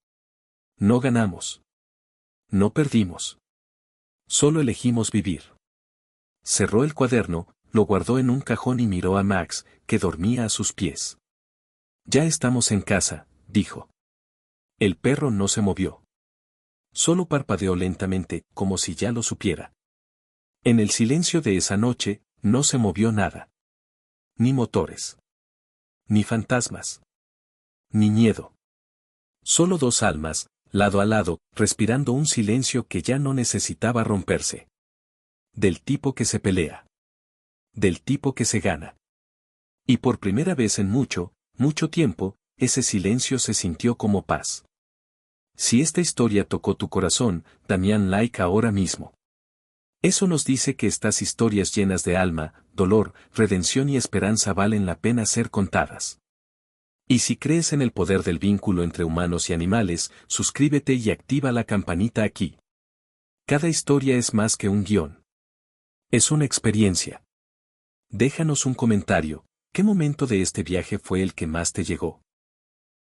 No ganamos. No perdimos. Solo elegimos vivir. Cerró el cuaderno, lo guardó en un cajón y miró a Max, que dormía a sus pies. Ya estamos en casa, dijo. El perro no se movió. Solo parpadeó lentamente, como si ya lo supiera. En el silencio de esa noche, no se movió nada. Ni motores. Ni fantasmas. Ni miedo. Solo dos almas, lado a lado, respirando un silencio que ya no necesitaba romperse. Del tipo que se pelea. Del tipo que se gana. Y por primera vez en mucho, mucho tiempo, ese silencio se sintió como paz. Si esta historia tocó tu corazón, Damián like ahora mismo. Eso nos dice que estas historias llenas de alma, dolor, redención y esperanza valen la pena ser contadas. Y si crees en el poder del vínculo entre humanos y animales, suscríbete y activa la campanita aquí. Cada historia es más que un guión. Es una experiencia. Déjanos un comentario, ¿qué momento de este viaje fue el que más te llegó?